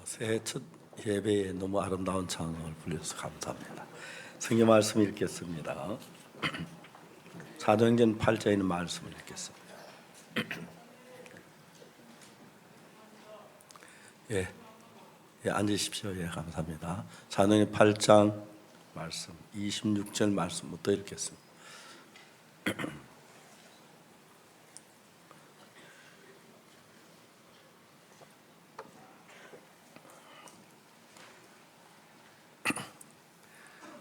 새해 첫 예배에 너무 아름다운 찬양을 불러주셔서 감사합니다. 성경 말씀 읽겠습니다. 사도행전 8장에 있는 말씀을 읽겠습니다. 예, 앉으십시오. 예, 감사합니다. 사도행전 8장 말씀 26절 말씀부터 읽겠습니다.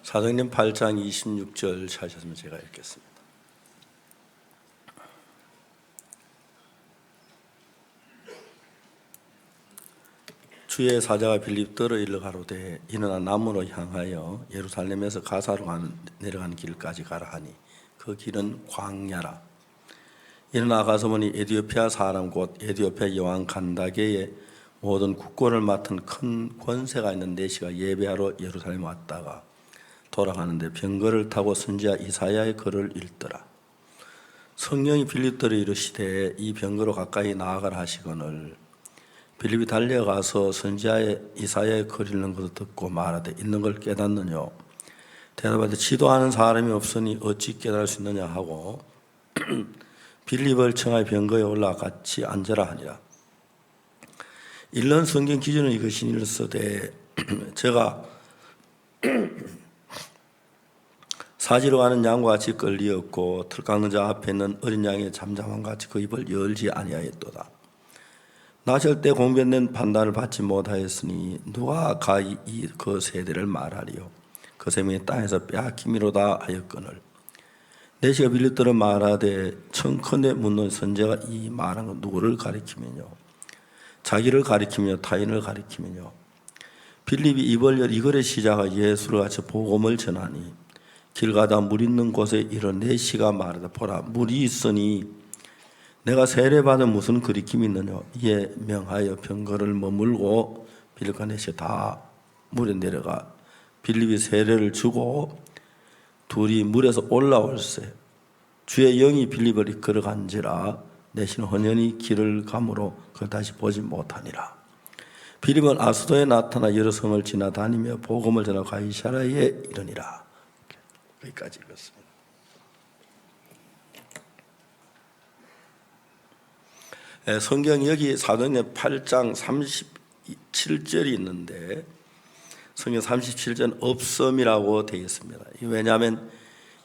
사도행전 8장 26절 찾으셨으면 제가 읽겠습니다. 주의 사자가 빌립더로 일러 가로되 일어나 남으로 향하여 예루살렘에서 가사로 내려가는 길까지 가라 하니 그 길은 광야라. 일어나 가서 보니 에디오피아 사람 곧 에디오피아 여왕 간다게의 모든 국고를 맡은 큰 권세가 있는 내시가 예배하러 예루살렘 왔다가 돌아가는데 병거를 타고 선지자 이사야의 글을 읽더라. 성령이 빌립더로 이르시되 이 병거로 가까이 나아가라 하시거늘 빌립이 달려가서 선지자 이사야의 글 읽는 것을 듣고 말하되 읽는 걸 깨닫느냐. 대답하되 지도하는 사람이 없으니 어찌 깨달을 수 있느냐 하고 빌립을 청하여 병거에 올라 같이 앉으라 하니라. 읽는 성경 기준은 이것이 일서되 제가 사지로 가는 양과 같이 끌리었고 틀 깎는 자 앞에 있는 어린 양의 잠잠함 같이 그 입을 열지 아니하였도다. 나실 때 공변된 판단을 받지 못하였으니 누가 그 세대를 말하리요. 그 세명이 땅에서 빼앗기미로다 하였거늘 내시가 빌립더러 말하되 청컨대 묻는 선지자가 이 말한 건 누구를 가리키면요 자기를 가리키며 타인을 가리키면요 빌립이 입을 열 이거의 시작하 예수를 같이 복음을 전하니 길 가다 물 있는 곳에 이르 내시가 말하다 보라 물이 있으니 내가 세례받은 무슨 거리낌이 있느냐. 이에 명하여 병거를 머물고 빌립과 내시 다 물에 내려가 빌립이 세례를 주고 둘이 물에서 올라올세 주의 영이 빌립을 이끌어간지라 내시는 헌연히 길을 가므로 그걸 다시 보지 못하니라. 빌립은 아수도에 나타나 여러 성을 지나다니며 복음을 전하 가이사랴에 이르니라. 여기까지 읽었습니다. 성경 여기 사도행전 8장 37절이 있는데 성경 37절 없음이라고 되어 있습니다. 왜냐하면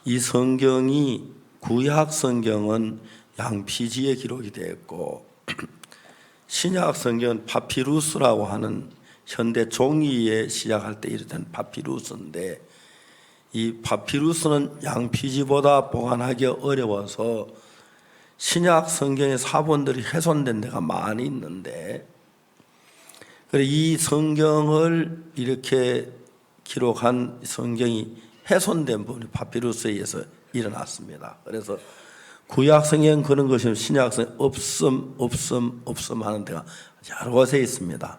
이 성경이 구약 성경은 양피지에 기록이 되었고 신약 성경은 파피루스라고 하는 현대 종이에 시작할 때 이르던 파피루스인데 이 파피루스는 양피지보다 보관하기 어려워서 신약 성경의 사본들이 훼손된 데가 많이 있는데 이 성경을 이렇게 기록한 성경이 훼손된 부분이 파피루스에 의해서 일어났습니다. 그래서 구약 성경 그런 것이 신약 성경 없음 하는 데가 여러 곳에 있습니다.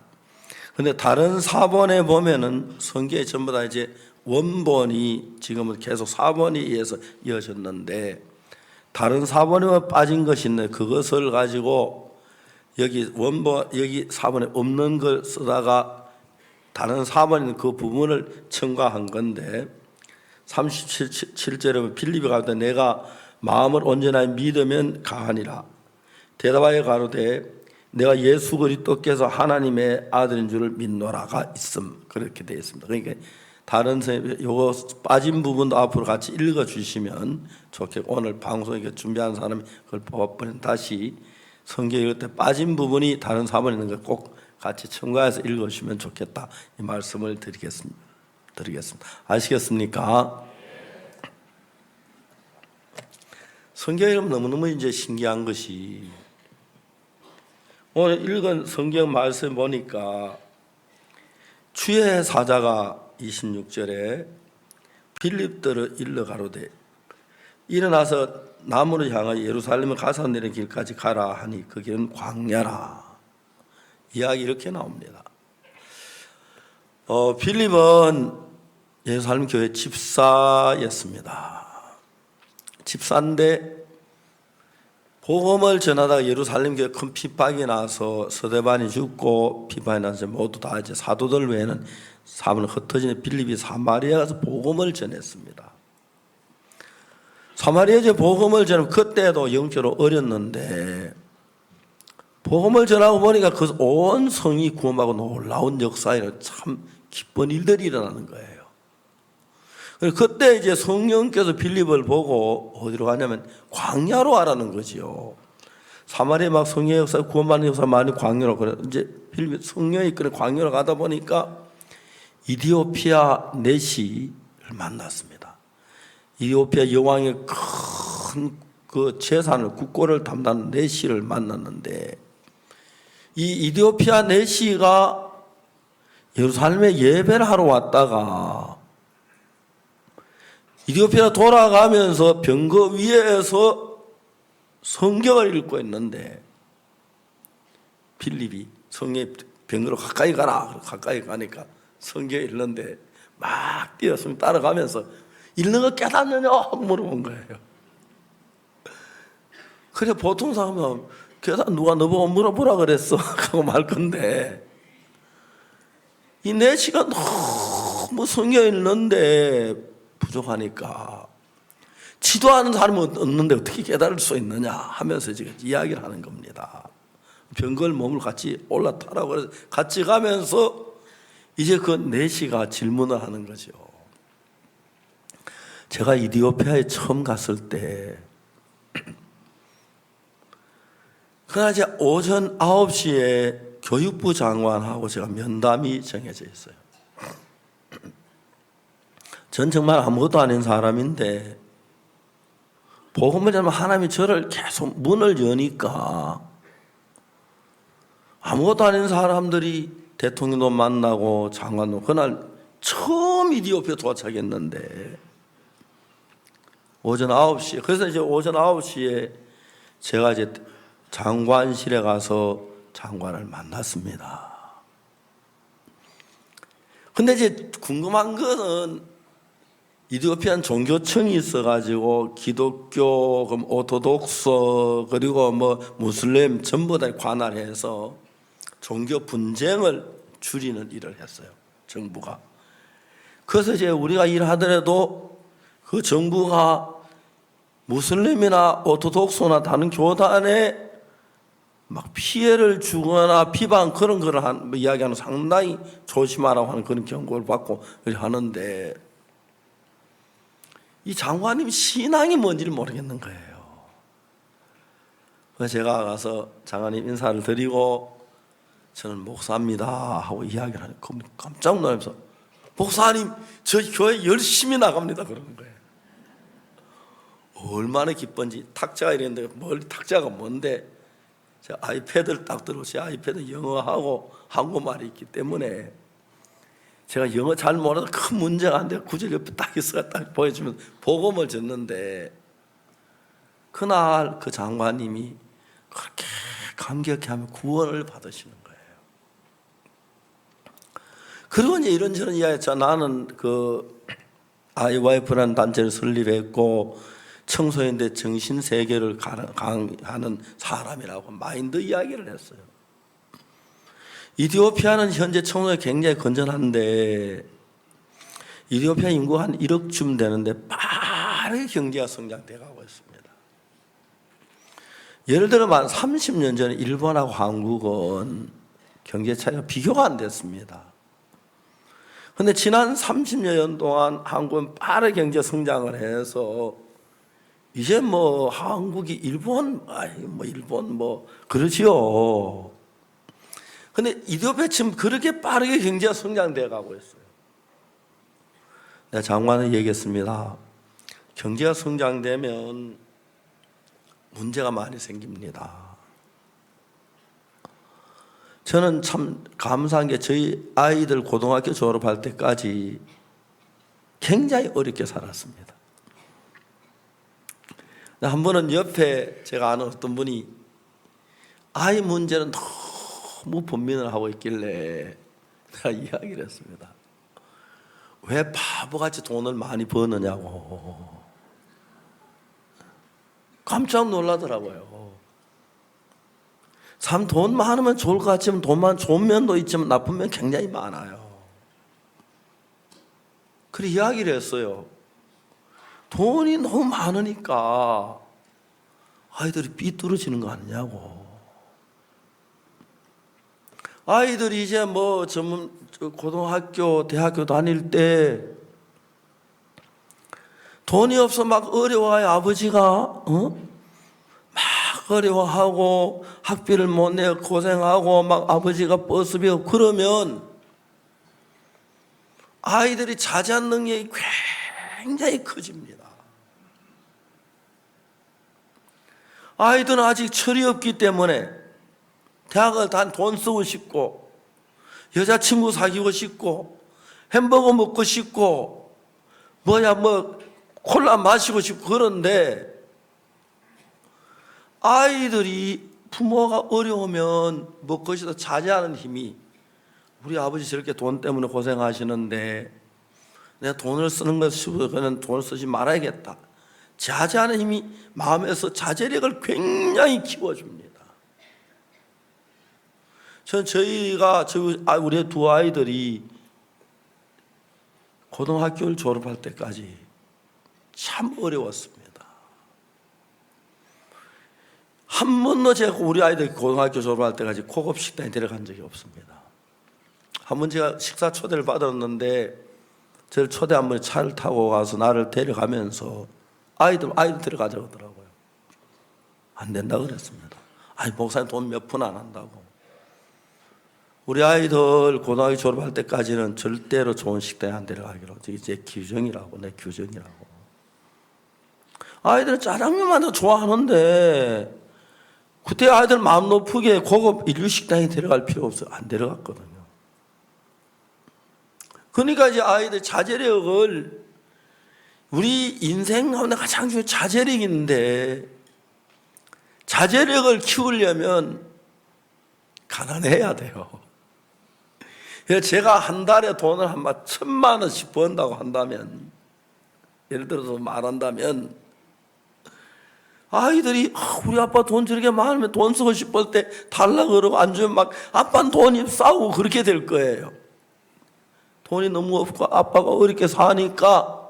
그런데 다른 사본에 보면은 성경이 전부 다 이제 원본이 지금은 계속 사본에 의해서 이어졌는데 다른 사본에만 빠진 것이 있는데 그것을 가지고 여기 원본 여기 사본에 없는 걸 쓰다가 다른 사본에 있는 그 부분을 첨가한 건데 37절에 빌립이 가로되 내가 마음을 온전히 믿으면 가하니라. 대답하여 가로되 내가 예수 그리스도께서 하나님의 아들인 줄을 믿노라가 있음. 그렇게 되어 있습니다. 그러니까 다른 요거 빠진 부분도 앞으로 같이 읽어 주시면 좋겠고 오늘 방송에 준비한 사람이 그걸 뽑아버린 다시 성경 읽을 때 빠진 부분이 다른 사본에 있는 걸 꼭 같이 첨가해서 읽어 주시면 좋겠다. 이 말씀을 드리겠습니다. 아시겠습니까? 성경이 너무너무 이제 신기한 것이 오늘 읽은 성경 말씀 보니까 주의 사자가 26절에 빌립더러 일러 가로되 일어나서 남으로 향하여 예루살렘을 가사 내리는 길까지 가라 하니 그 길은 광야라. 이야기 이렇게 나옵니다. 빌립은 예루살렘 교회 집사였습니다. 집사인데 복음을 전하다가 예루살렘 교회 큰 핍박이 나서 스데반이 죽고 핍박이 나서 모두 다 이제 사도들 외에는 사문을 흩어지는 빌립이 사마리아 가서 복음을 전했습니다. 사마리아에 복음을 전하면 그때도 영적으로 어렸는데 복음을 전하고 보니까 그 온 성이 구원하고 놀라운 역사에 참 기쁜 일들이 일어나는 거예요. 그때 이제 성령께서 빌립을 보고 어디로 가냐면 광야로 가라는 거지요. 사마리아 막 성령의 역사, 구원받는 역사 많이 광야로 그래. 이제 빌립 성령이 이끌어 광야로 가다 보니까 이디오피아 내시를 만났습니다. 이디오피아 여왕의 큰 그 재산을 국고를 담당하는 내시를 만났는데 이 이디오피아 내시가 예루살렘에 예배를 하러 왔다가 이디오피아 돌아가면서 병거 위에서 성경을 읽고 있는데 빌립이 성의 병거로 가까이 가라. 가까이 가니까 성경 읽는데 막 뛰어서 따라가면서 읽는 거 깨닫느냐 하고 물어본 거예요. 그래 보통 사람은 누가 너보고 물어보라 그랬어 하고 말 건데 이 4시간 너무 성경 읽는데 부족하니까 지도하는 사람은 없는데 어떻게 깨달을 수 있느냐 하면서 지금 이야기를 하는 겁니다. 병걸 몸을 같이 올라타라고 그래서 같이 가면서 이제 그 4시가 질문을 하는 거죠. 제가 이디오피아에 처음 갔을 때 그날 이제 오전 9시에 교육부 장관하고 제가 면담이 정해져 있어요. 전 정말 아무것도 아닌 사람인데 복음을 전하면 하나님이 저를 계속 문을 여니까 아무것도 아닌 사람들이 대통령도 만나고 장관도 그날 처음 이디오피아 도착했는데 오전 9시에 그래서 이제 오전 9시에 제가 이제 장관실에 가서 장관을 만났습니다. 근데 이제 궁금한 거는 이디오피아는 종교청이 있어가지고 기독교, 그럼 오토독스 그리고 뭐 무슬림 전부 다 관할해서 종교 분쟁을 줄이는 일을 했어요. 정부가. 그래서 이제 우리가 일하더라도 그 정부가 무슬림이나 오토독스나 다른 교단에 막 피해를 주거나 비방 그런 걸 이야기하는 상당히 조심하라고 하는 그런 경고를 받고 하는데 이 장관님 신앙이 뭔지를 모르겠는 거예요. 그래서 제가 가서 장관님 인사를 드리고 저는 목사입니다 하고 이야기를 하니까 깜짝 놀라면서 목사님 저희 교회 열심히 나갑니다 그러는 거예요. 얼마나 기쁜지 탁자가 이랬는데 멀리 탁자가 뭔데 제가 아이패드를 딱 들고 제 아이패드 영어하고 한국말이 있기 때문에 제가 영어 잘 몰라도 큰 문제가 안 돼. 구절 옆에 딱 있어가 딱 보여주면 복음을 듣는데 그날 그 장관님이 그렇게 감격해 하면 구원을 받으시는 거예요. 그리고 이제 이런저런 이야기했죠. 나는 그 IYF라는 단체를 설립했고 청소년대 정신세계를 강하는 사람이라고 마인드 이야기를 했어요. 이디오피아는 현재 청소년이 굉장히 건전한데 이디오피아 인구가 한 1억쯤 되는데 빠르게 경제가 성장돼 가고 있습니다. 예를 들어 한 30년 전에 일본하고 한국은 경제 차이가 비교가 안 됐습니다. 그런데 지난 30년 동안 한국은 빠르게 경제 성장을 해서 이제 뭐 한국이 일본 그러지요. 근데 이디오피아 지금 그렇게 빠르게 경제가 성장돼 가고 있어요. 내가 장관은 얘기했습니다. 경제가 성장되면 문제가 많이 생깁니다. 저는 참 감사한 게 저희 아이들 고등학교 졸업할 때까지 굉장히 어렵게 살았습니다. 한 번은 옆에 제가 아는 어떤 분이 아이 문제는 너무 번민을 하고 있길래 내가 이야기를 했습니다. 왜 바보같이 돈을 많이 버느냐고. 깜짝 놀라더라고요. 참 돈 많으면 좋을 것 같지만 돈만 좋은 면도 있지만 나쁜 면 굉장히 많아요. 그래 이야기를 했어요. 돈이 너무 많으니까 아이들이 삐뚤어지는 거 아니냐고. 아이들이 이제 뭐 전문 고등학교, 대학교 다닐 때 돈이 없어 막 어려워요. 아버지가 막 어려워하고 학비를 못 내 고생하고 막 아버지가 버스비 그러면 아이들이 자제한 능력이 굉장히 커집니다. 아이들은 아직 철이 없기 때문에 대학을 단 돈 쓰고 싶고 여자친구 사귀고 싶고 햄버거 먹고 싶고 콜라 마시고 싶고 그런데 아이들이 부모가 어려우면 무엇이든 자제하는 힘이 우리 아버지 저렇게 돈 때문에 고생하시는데 내가 돈을 쓰는 것은 돈을 쓰지 말아야겠다. 자제하는 힘이 마음에서 자제력을 굉장히 키워줍니다. 우리 두 아이들이 고등학교를 졸업할 때까지 참 어려웠습니다. 한 번도 제가 우리 아이들 고등학교 졸업할 때까지 고급 식당에 데려간 적이 없습니다. 한 번 제가 식사 초대를 받았는데 저를 초대 한 번에 차를 타고 가서 나를 데려가면서 아이들 데려가자고 하더라고요. 안 된다 그랬습니다. 목사님 돈 몇 푼 안 한다고. 우리 아이들 고등학교 졸업할 때까지는 절대로 좋은 식당에 안 데려가기로. 이게 제 규정이라고, 내 규정이라고. 아이들은 짜장면만 더 좋아하는데 그때 아이들 마음 높게 고급 인류 식당에 데려갈 필요 없어요. 안 데려갔거든요. 그러니까 이제 아이들 자제력을 우리 인생 가운데 가장 중요한 자제력인데 자제력을 키우려면 가난해야 돼요. 그래서 제가 한 달에 돈을 한 1,000만 원씩 번다고 한다면 예를 들어서 말한다면 아이들이 우리 아빠 돈 저렇게 많으면 돈 쓰고 싶을 때 달라 그러고 안 주면 막 아빠는 돈이 싸우고 그렇게 될 거예요. 돈이 너무 없고 아빠가 어렵게 사니까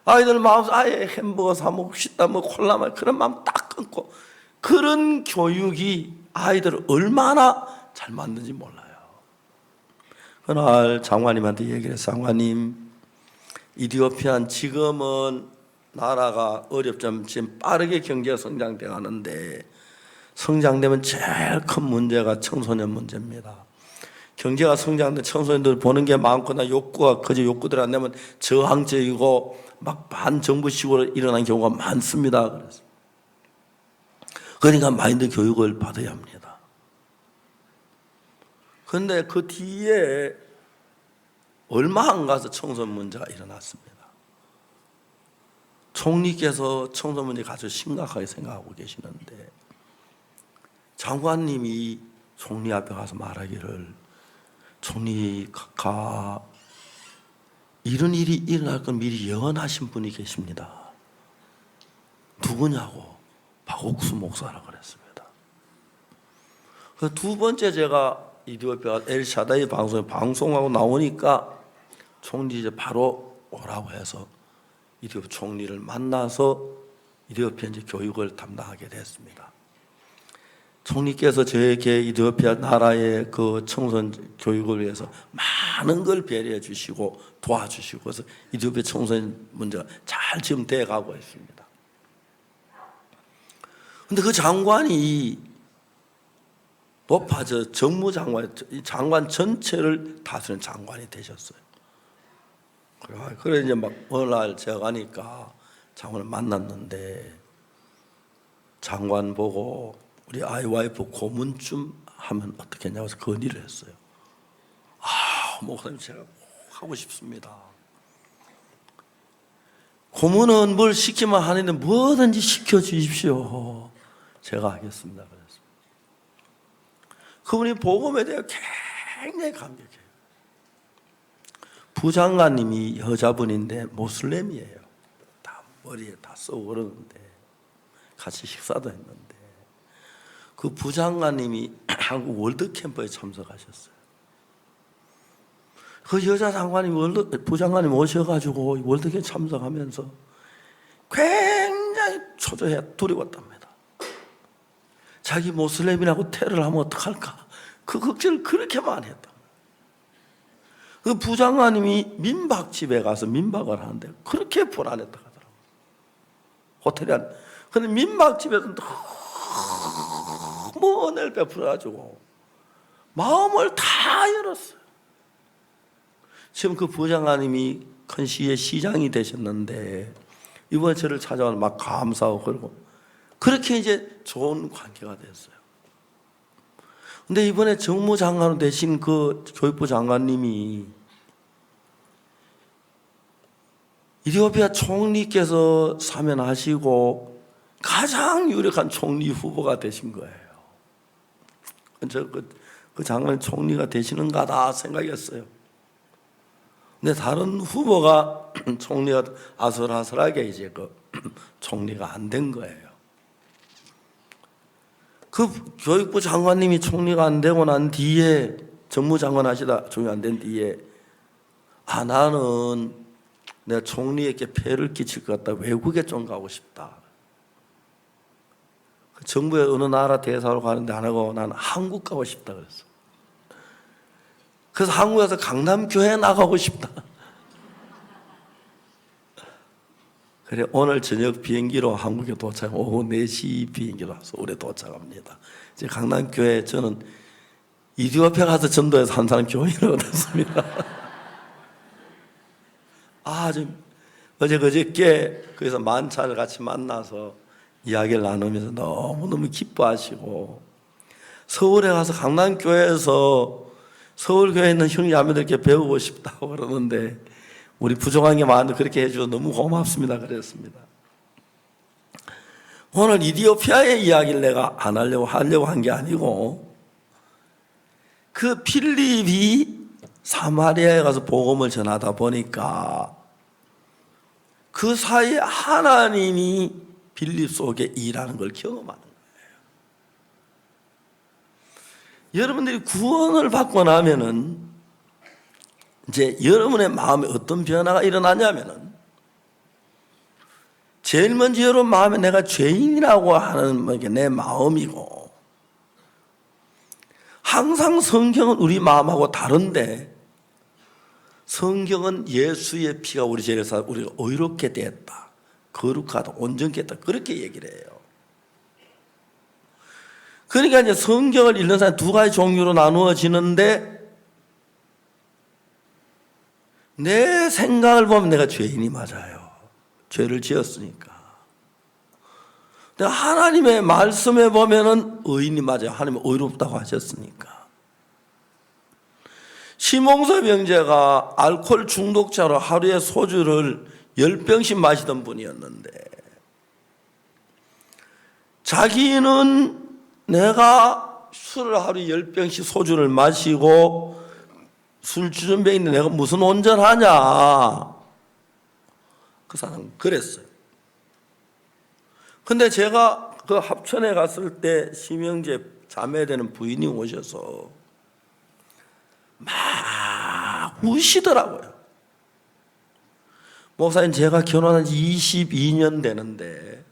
아이들 마음속 아예 햄버거 사 먹고 싶다 콜라 그런 마음 딱 끊고 그런 교육이 아이들을 얼마나 잘 만드는지 몰라요. 그날 장관님한테 얘기를 해서 장관님 이디오피아는 지금은 나라가 어렵지만 지금 빠르게 경제가 성장돼 가는데 성장되면 제일 큰 문제가 청소년 문제입니다. 경제가 성장하는데 청소년들 보는 게 많거나 욕구가 그저 욕구들 안 되면 저항적이고 막 반정부식으로 일어난 경우가 많습니다. 그래서 그러니까 마인드 교육을 받아야 합니다. 그런데 그 뒤에 얼마 안 가서 청소년 문제가 일어났습니다. 총리께서 청소년 문제 아주 심각하게 생각하고 계시는데 장관님이 총리 앞에 가서 말하기를 총리 각하 이런 일이 일어날 건 미리 예언하신 분이 계십니다. 누구냐고 박옥수 목사라고 그랬습니다. 그 두 번째 제가 이디오피아 엘샤다이 방송에 방송하고 나오니까 총리 이제 바로 오라고 해서 이디오피아 총리를 만나서 이디오피아 이제 교육을 담당하게 됐습니다. 총리께서 저에게 이디오피아 나라의 그 청소년 교육을 위해서 많은 걸 배려해 주시고 도와주시고 그래서 이디오피아 청소년 문제가 잘 지금 돼가고 있습니다. 그런데 그 장관이 높아져 장관 전체를 다스리는 장관이 되셨어요. 그래 이제 막 어느 날 제가 가니까 장관을 만났는데 장관 보고 우리 아이 와이프 고문쯤 하면 어떻겠냐고 해서 건의를 했어요. 목사님 제가 하고 싶습니다. 고문은 뭘 시키면 하는데 뭐든지 시켜주십시오. 제가 하겠습니다. 그랬습니다. 그분이 복음에 대해 굉장히 감격해요. 부장관님이 여자분인데 모슬렘이에요. 다 머리에 다 쓰고 그러는데 같이 식사도 했는데 그 부장관님이 한국 월드캠프에 참석하셨어요. 그 여자 장관님 부장관님 오셔가지고 월드캠프 참석하면서 굉장히 초조해 두려웠답니다. 자기 모슬렘이라고 테러를 하면 어떡할까? 그 걱정을 그렇게 많이 했다. 그 부장관님이 민박집에 가서 민박을 하는데 그렇게 불안했다 하더라고요. 호텔이 안. 근데 민박집에서 너무 은혜를 베풀어가지고 마음을 다 열었어요. 지금 그 부장관님이 큰 시의 시장이 되셨는데 이번에 저를 찾아와서 막 감사하고 그러고 그렇게 이제 좋은 관계가 됐어요. 근데 이번에 정무장관으로 되신 그 교육부 장관님이 이디오피아 총리께서 사면하시고 가장 유력한 총리 후보가 되신 거예요. 그 장관이 총리가 되시는가다 생각했어요. 근데 다른 후보가 총리가 아슬아슬하게 이제 그 총리가 안 된 거예요. 그 교육부 장관님이 총리가 안 되고 난 뒤에 정무장관 하시다 총리 안 된 뒤에 나는 내가 총리에게 폐를 끼칠 것 같다. 외국에 좀 가고 싶다. 정부의 어느 나라 대사로 가는데 안 하고 나는 한국 가고 싶다 그랬어. 그래서 한국에서 강남교회 나가고 싶다. 그래 오늘 저녁 비행기로 한국에 도착, 오후 4시 비행기로 서울에 도착합니다. 이제 강남교회 저는 이디오피아 가서 전도해서 한 사람 교인을 얻었습니다. 지금 그저께 거기서 만찬을 같이 만나서 이야기를 나누면서 너무너무 기뻐하시고 서울에 가서 강남교회에서 서울교회에 있는 형제자매들께 배우고 싶다고 그러는데 우리 부족한 게 많은데 그렇게 해주셔서 너무 고맙습니다 그랬습니다. 오늘 이디오피아의 이야기를 내가 안 하려고 한 게 아니고 그 필립이 사마리아에 가서 복음을 전하다 보니까 그 사이에 하나님이 빌립 속에 일하는 걸 경험하는 거예요. 여러분들이 구원을 받고 나면은 이제 여러분의 마음에 어떤 변화가 일어나냐면은 제일 먼저 여러분 마음에 내가 죄인이라고 하는 게 내 마음이고 항상 성경은 우리 마음하고 다른데 성경은 예수의 피가 우리 죄를 사 우리가 의롭게 되었다. 거룩하다, 온전케 했다. 그렇게 얘기를 해요. 그러니까 이제 성경을 읽는 사람 두 가지 종류로 나누어지는데 내 생각을 보면 내가 죄인이 맞아요. 죄를 지었으니까. 근데 하나님의 말씀에 보면은 의인이 맞아요. 하나님은 의롭다고 하셨으니까. 심홍섭 형제가 알코올 중독자로 하루에 소주를 10병씩 마시던 분이었는데 자기는 내가 술을 하루에 10병씩 소주를 마시고 술주전병 있는데 내가 무슨 온전하냐 그 사람은 그랬어요. 근데 제가 그 합천에 갔을 때 심형제 자매되는 부인이 오셔서 막 우시더라고요. 목사님 제가 결혼한 지 22년 되는데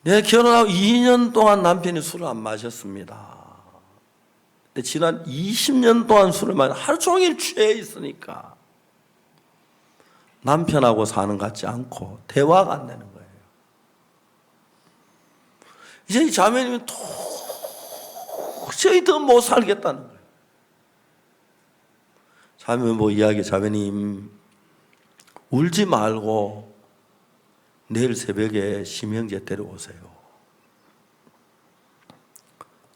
내 결혼하고 2년 동안 남편이 술을 안 마셨습니다. 근데 지난 20년 동안 술을 마시고 하루 종일 취해 있으니까 남편하고 사는 것 같지 않고 대화가 안 되는 거예요. 이제 이 자매님이 도저히 더 못 살겠다는 거예요. 자매님 뭐 이야기 자매님 울지 말고 내일 새벽에 심형제 데려오세요.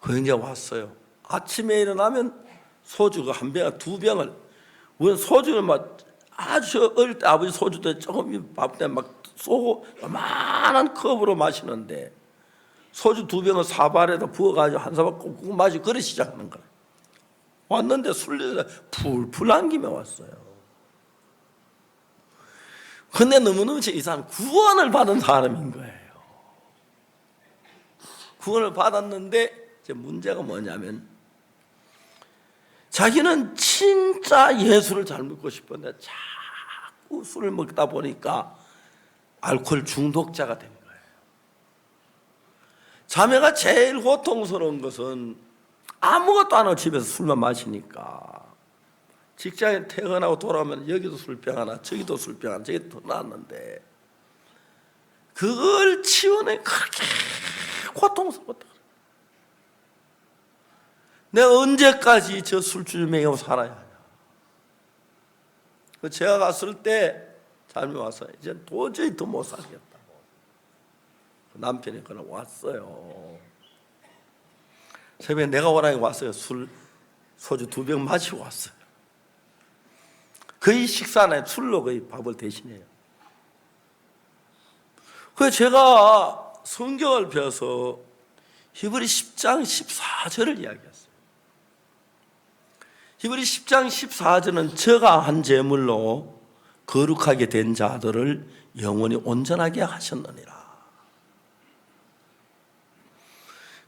그 형제가 왔어요. 아침에 일어나면 소주가 한 병, 두 병을 우리는 소주를 막 아주 어릴 때 아버지 소주 때 조금 밥 때 막 쏘고 요만한 컵으로 마시는데 소주 두 병을 사발에다 부어가지고 한 사발 꾹꾹 마시고 그래 시작하는 거예요. 왔는데 술래서 풀풀 안김에 왔어요. 근데 너무너무 이 사람 구원을 받은 사람인 거예요. 구원을 받았는데 이제 문제가 뭐냐면 자기는 진짜 예수를 잘 믿고 싶었는데 자꾸 술을 먹다 보니까 알코올 중독자가 된 거예요. 자매가 제일 고통스러운 것은 아무것도 안 하고 집에서 술만 마시니까 직장에 퇴근하고 돌아오면 여기도 술병 하나 저기도 술병 하나 저기 더 나왔는데 그걸 치워내 그렇게 고통스럽다. 내가 언제까지 저 술주를 먹이고 살아야 하냐. 제가 갔을 때 삶이 와서 이제 도저히 더 못 살겠다고 남편이 그날 왔어요. 새벽에 내가 오라고 왔어요. 소주 2병 마시고 왔어요. 거의 식사나 술로 거의 밥을 대신해요. 그래서 제가 성경을 펴서 히브리 10장 14절을 이야기했어요. 히브리 10장 14절은 저가 한 제물로 거룩하게 된 자들을 영원히 온전하게 하셨느니라.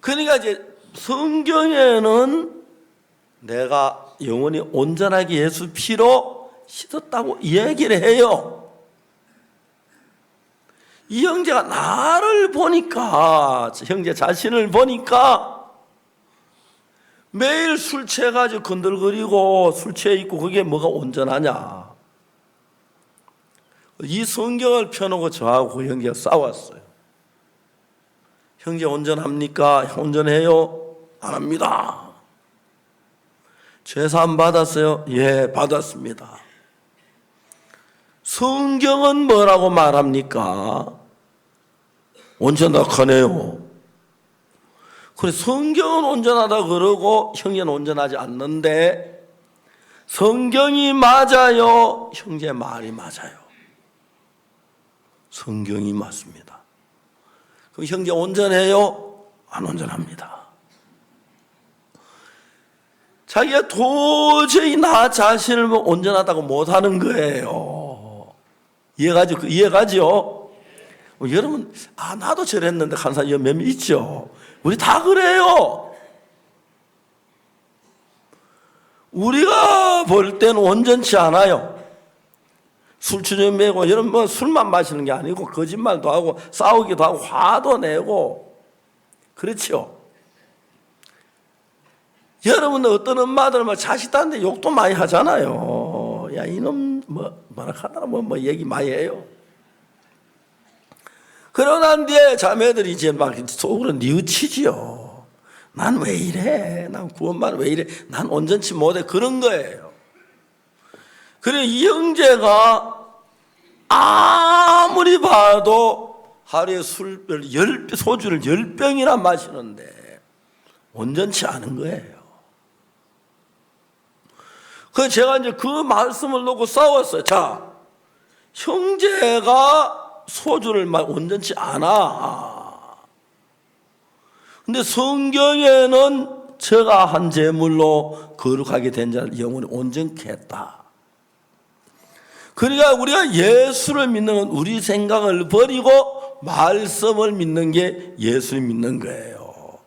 그러니까 이제 성경에는 내가 영원히 온전하게 예수 피로 씻었다고 이야기를 해요. 이 형제가 나를 보니까, 형제 자신을 보니까 매일 술 취해가지고 건들거리고 술 취해 있고 그게 뭐가 온전하냐. 이 성경을 펴놓고 저하고 그 형제가 싸웠어요. 형제 온전합니까? 온전해요? 안 합니다. 죄사함 받았어요? 예, 받았습니다. 성경은 뭐라고 말합니까? 온전하네요. 그래, 성경은 온전하다 그러고 형제는 온전하지 않는데 성경이 맞아요? 형제 말이 맞아요? 성경이 맞습니다. 그럼 형제 온전해요? 안 온전합니다. 자기가 도저히 나 자신을 온전하다고 못하는 거예요. 이해가죠? 여러분, 나도 저랬는데 한 사람 몇 명 있죠? 우리 다 그래요. 우리가 볼 때는 온전치 않아요. 술주정 매고 여러분 뭐 술만 마시는 게 아니고 거짓말도 하고 싸우기도 하고 화도 내고 그렇죠. 여러분들 어떤 엄마들은 자식들한테 욕도 많이 하잖아요. 야 이놈 뭐라 하더라 뭐 얘기 많이 해요. 그러고 난 뒤에 자매들이 이제 막 속으로 뉘우치지요. 난 왜 이래? 난 구원만 왜 이래? 난 온전치 못해. 그런 거예요. 그래 이 형제가 아무리 봐도 하루에 소주를 10병이나 마시는데 온전치 않은 거예요. 그래서 제가 이제 그 말씀을 놓고 싸웠어요. 자, 형제가 소주를 온전치 않아. 근데 성경에는 저가 한 제물로 거룩하게 된 자를 영원히 온전케 했다. 그러니까 우리가 예수를 믿는 건 우리 생각을 버리고 말씀을 믿는 게 예수를 믿는 거예요.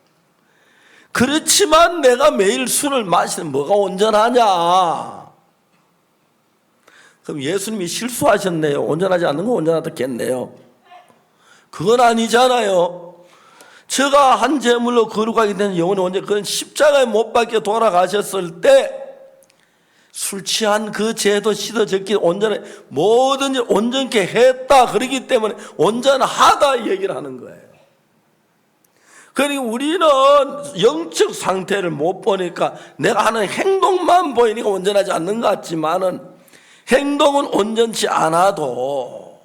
그렇지만 내가 매일 술을 마시면 뭐가 온전하냐? 그럼 예수님이 실수하셨네요. 온전하지 않는 거 온전하다겠네요. 그건 아니잖아요. 저가 한 제물로 거룩하게 된 영혼이 온전, 그건 십자가에 못 박혀 돌아가셨을 때 술 취한 그 죄도 씻어졌기 온전해 뭐든지 온전케 했다. 그렇기 때문에 온전하다 이 얘기를 하는 거예요. 그러니까 우리는 영적 상태를 못 보니까 내가 하는 행동만 보이니까 온전하지 않는 것 같지만은 행동은 온전치 않아도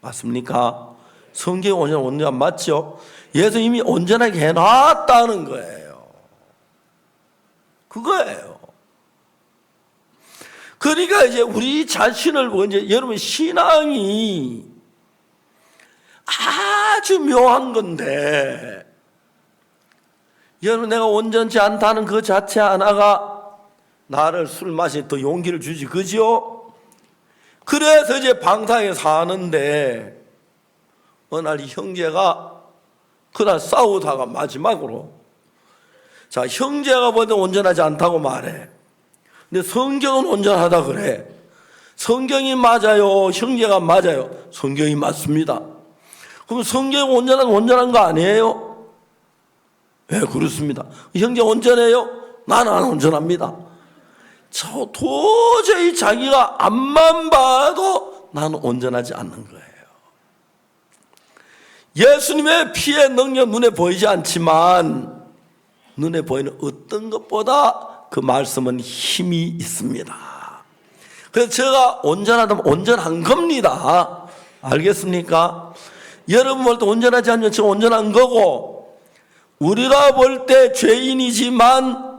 맞습니까? 성경이 온전 맞죠? 예수님이 온전하게 해놨다는 거예요. 그거예요. 그러니까 이제 우리 자신을 보고 이제 여러분 신앙이 아주 묘한 건데 여러분 내가 온전치 않다는 그 자체 하나가 나를 술 마시는 더 용기를 주지 그죠? 그래서 이제 방탕에 사는데 어느 날 형제가 그날 싸우다가 마지막으로, 자, 형제가 보다 온전하지 않다고 말해. 근데 성경은 온전하다 그래. 성경이 맞아요, 형제가 맞아요? 성경이 맞습니다. 그럼 성경이 온전한 거 아니에요? 네, 그렇습니다. 형제 온전해요? 나는 안 온전합니다. 저 도저히 자기가 앞만 봐도 나는 온전하지 않는 거예요. 예수님의 피의 능력 눈에 보이지 않지만 눈에 보이는 어떤 것보다 그 말씀은 힘이 있습니다. 그래서 제가 온전하다면 온전한 겁니다. 알겠습니까? 여러분 볼 때 온전하지 않으면 제가 온전한 거고, 우리가 볼 때 죄인이지만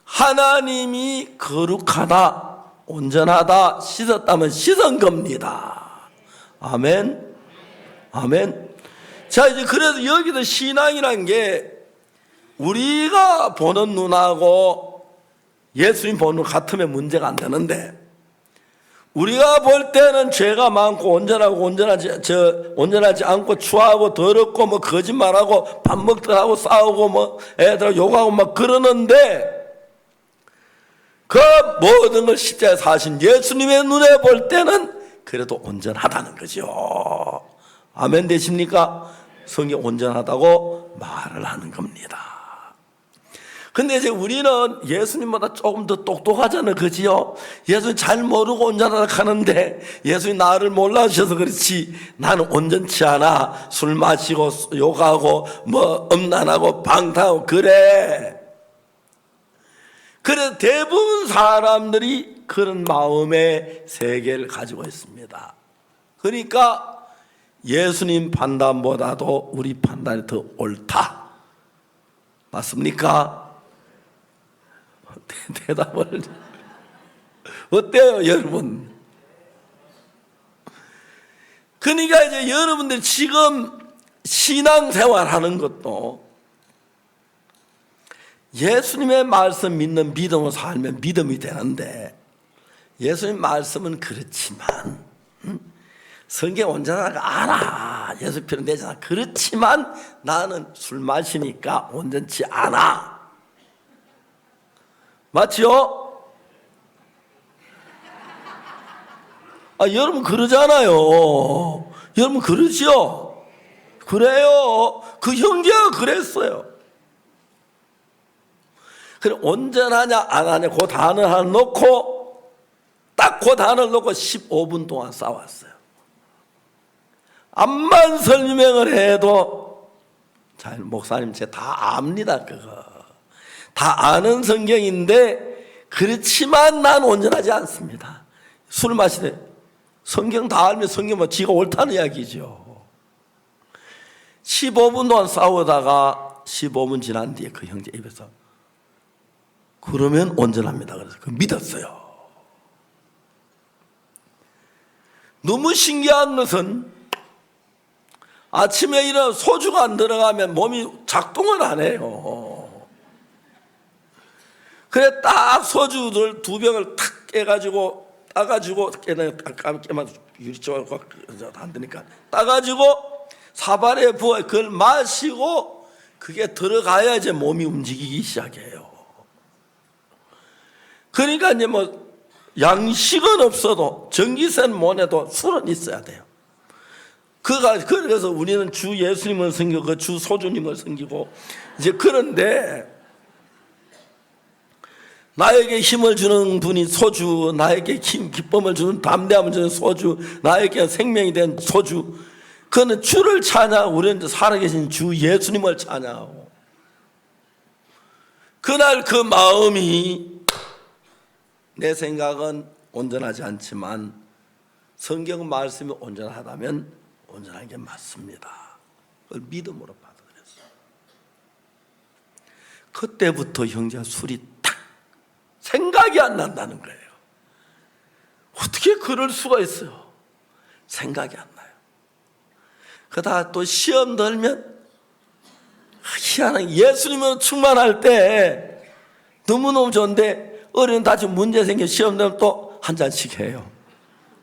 하나님이 거룩하다, 온전하다, 씻었다면 씻은 겁니다. 아멘. 아멘. 자, 이제 그래서 여기서 신앙이란 게 우리가 보는 눈하고 예수님 보는 눈 같으면 문제가 안 되는데, 우리가 볼 때는 죄가 많고 온전하지 않고 추하고 더럽고 뭐 거짓말하고 밥 먹더라고 싸우고 뭐 애들하고 욕하고 막 그러는데, 그 모든 걸 십자가에 사신 예수님의 눈에 볼 때는 그래도 온전하다는 거죠. 아멘 되십니까? 성경 온전하다고 말을 하는 겁니다. 근데 이제 우리는 예수님보다 조금 더 똑똑하잖아요, 그지요? 예수님 잘 모르고 온전하다 하는데, 예수님 나를 몰라주셔서 그렇지 나는 온전치 않아. 술 마시고 욕하고 뭐 음란하고 방탕하고 그래. 그래서 대부분 사람들이 그런 마음의 세계를 가지고 있습니다. 그러니까 예수님 판단보다도 우리 판단이 더 옳다. 맞습니까? 대답을 어때요, 여러분? 그러니까 이제 여러분들 지금 신앙생활 하는 것도 예수님의 말씀 믿는 믿음으로 살면 믿음이 되는데, 예수님 말씀은 그렇지만 성경 온전하가 알아. 예수 필요 되잖아. 그렇지만 나는 술 마시니까 온전치 않아. 맞죠? 여러분 그러잖아요. 여러분 그러죠? 그래요. 그 형제가 그랬어요. 그래, 온전하냐 안 하냐 그 단어 하나 놓고, 딱 그 단어를 놓고 15분 동안 싸웠어요. 암만 설명을 해도, 자, 목사님 제가 다 압니다. 그거 다 아는 성경인데 그렇지만 난 온전하지 않습니다. 술 마시래. 성경 다 알면 성경 뭐 지가 옳다는 이야기죠. 15분 동안 싸우다가 15분 지난 뒤에 그 형제 입에서 그러면 온전합니다. 그래서 그 믿었어요. 너무 신기한 것은 아침에 일어나 소주가 안 들어가면 몸이 작동을 안 해요. 그래 딱 소주를 2병을 탁 깨가지고 따가지고 깨만 유리조각 안 되니까 따가지고 사발에 부어 그걸 마시고 그게 들어가야 이제 몸이 움직이기 시작해요. 그러니까 이제 뭐 양식은 없어도 전기세는 못 내도 술은 있어야 돼요. 그래서 우리는 주 예수님을 섬기고 그 주 소주님을 섬기고 이제 그런데, 나에게 힘을 주는 분이 소주, 나에게 기쁨을 주는 담대함을 주는 소주, 나에게 생명이 된 소주, 그는 주를 찬양하고 우리는 살아계신 주 예수님을 찬양하고, 그날 그 마음이 내 생각은 온전하지 않지만 성경 말씀이 온전하다면 온전한 게 맞습니다. 그걸 믿음으로 받아들였어요. 그때부터 형제가 술이 생각이 안 난다는 거예요. 어떻게 그럴 수가 있어요? 생각이 안 나요. 그러다가 또 시험 들면 희한하게 예수님으로 충만할 때 너무너무 좋은데 어려운 다시 문제 생겨 시험 되면 또 한 잔씩 해요.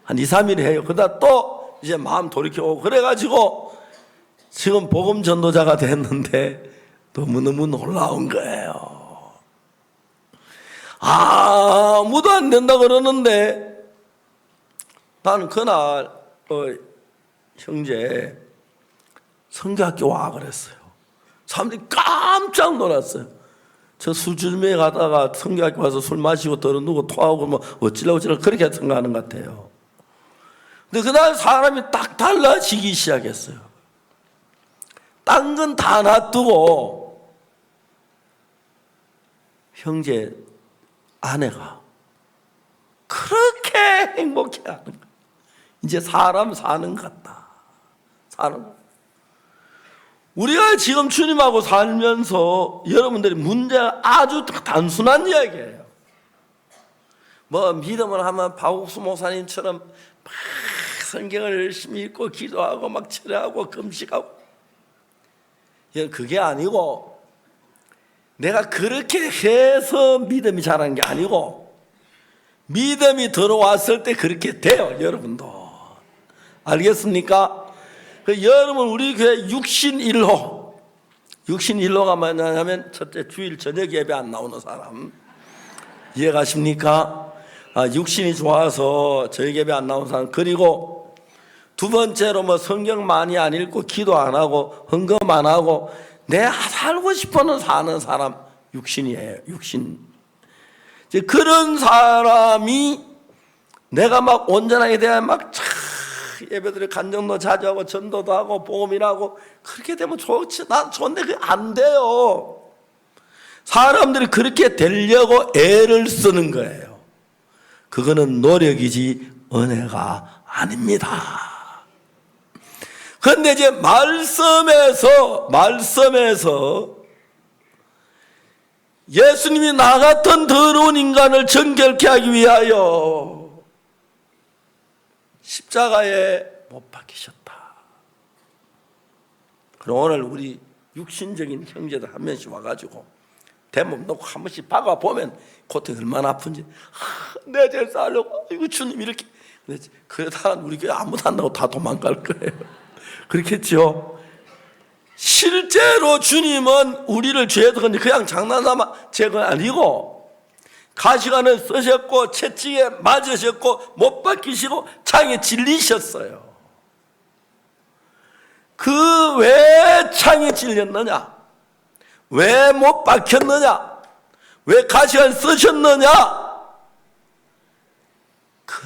한 2, 3일 해요. 그러다 또 이제 마음 돌이켜오고 그래가지고 지금 복음 전도자가 됐는데 너무너무 놀라운 거예요. 아무도 안 된다 그러는데 나는 그날 형제 성교학교 와 그랬어요. 사람들이 깜짝 놀랐어요. 저 술주점에 가다가 성교학교 와서 술 마시고 떨어누고 토하고 뭐 어찌라고 그렇게 생각하는 것 같아요. 근데 그날 사람이 딱 달라지기 시작했어요. 딴 건 다 놔두고 형제 아내가 그렇게 행복해하는 거예요. 이제 사람 사는 것 같다. 우리가 지금 주님하고 살면서 여러분들이 문제가 아주 단순한 이야기예요. 뭐 믿음을 하면 박옥수 목사님처럼 막 성경을 열심히 읽고 기도하고 막 철회하고 금식하고, 그게 아니고 내가 그렇게 해서 믿음이 자라는 게 아니고 믿음이 들어왔을 때 그렇게 돼요. 여러분도 알겠습니까? 여러분 우리 교회 육신일로가 뭐냐면 첫째 주일 저녁 예배 안 나오는 사람 이해가십니까? 육신이 좋아서 저녁 예배 안 나오는 사람, 그리고 두 번째로 뭐 성경 많이 안 읽고 기도 안 하고 헌금 안 하고 내가 살고 싶어는 사는 사람, 육신이에요. 육신. 이제 그런 사람이 내가 막 온전하게 돼야 막 예배들이 간정도 자주 하고 전도도 하고 복음이라고 그렇게 되면 좋지. 난 좋은데 그게 안 돼요. 사람들이 그렇게 되려고 애를 쓰는 거예요. 그거는 노력이지 은혜가 아닙니다. 그런데 이제 말씀에서 예수님이 나 같은 더러운 인간을 정결케 하기 위하여 십자가에 못 박히셨다. 그럼 오늘 우리 육신적인 형제들 한 명씩 와가지고 대몸 놓고 한 번씩 박아보면 고통이 얼마나 아픈지, 내 죄 살려고 이거 주님 이렇게. 그러다가 우리 교회 아무도 안 나오고 다 도망갈 거예요. 그렇겠죠? 실제로 주님은 우리를 죄에서 그냥 장난삼아 죄가 아니고 가시관을 쓰셨고 채찍에 맞으셨고 못 박히시고 창에 찔리셨어요. 그 왜 창에 찔렸느냐? 왜 못 박혔느냐? 왜 가시관 쓰셨느냐?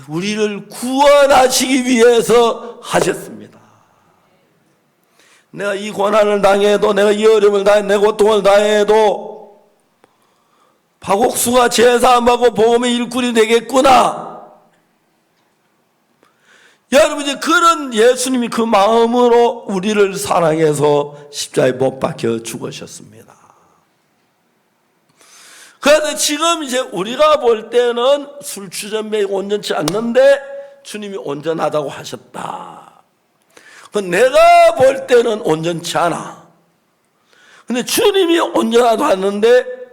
우리를 구원하시기 위해서 하셨습니다. 내가 이 고난을 당해도, 내가 이 어려움을 당해도, 내 고통을 당해도 박옥수가 제사함하고 복음의 일꾼이 되겠구나. 여러분, 이제 그런 예수님이 그 마음으로 우리를 사랑해서 십자가에 못 박혀 죽으셨습니다. 그런데 지금 이제 우리가 볼 때는 술주전매가 온전치 않는데 주님이 온전하다고 하셨다. 내가 볼 때는 온전치 않아. 근데 주님이 온전하다고 하는데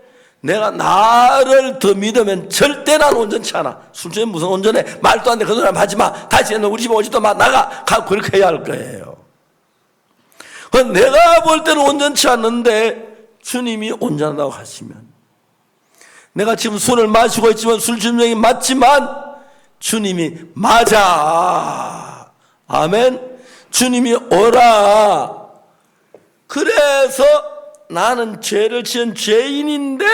내가 나를 더 믿으면 절대 난 온전치 않아. 술주에 무슨 온전해? 말도 안 돼. 그 소리 하지 마. 다시 우리 집에 오지도 마. 나가. 그렇게 해야 할 거예요. 내가 볼 때는 온전치 않는데 주님이 온전하다고 하시면, 내가 지금 술을 마시고 있지만 술주명이 맞지만 주님이 맞아. 아멘. 주님이 오라. 그래서 나는 죄를 지은 죄인인데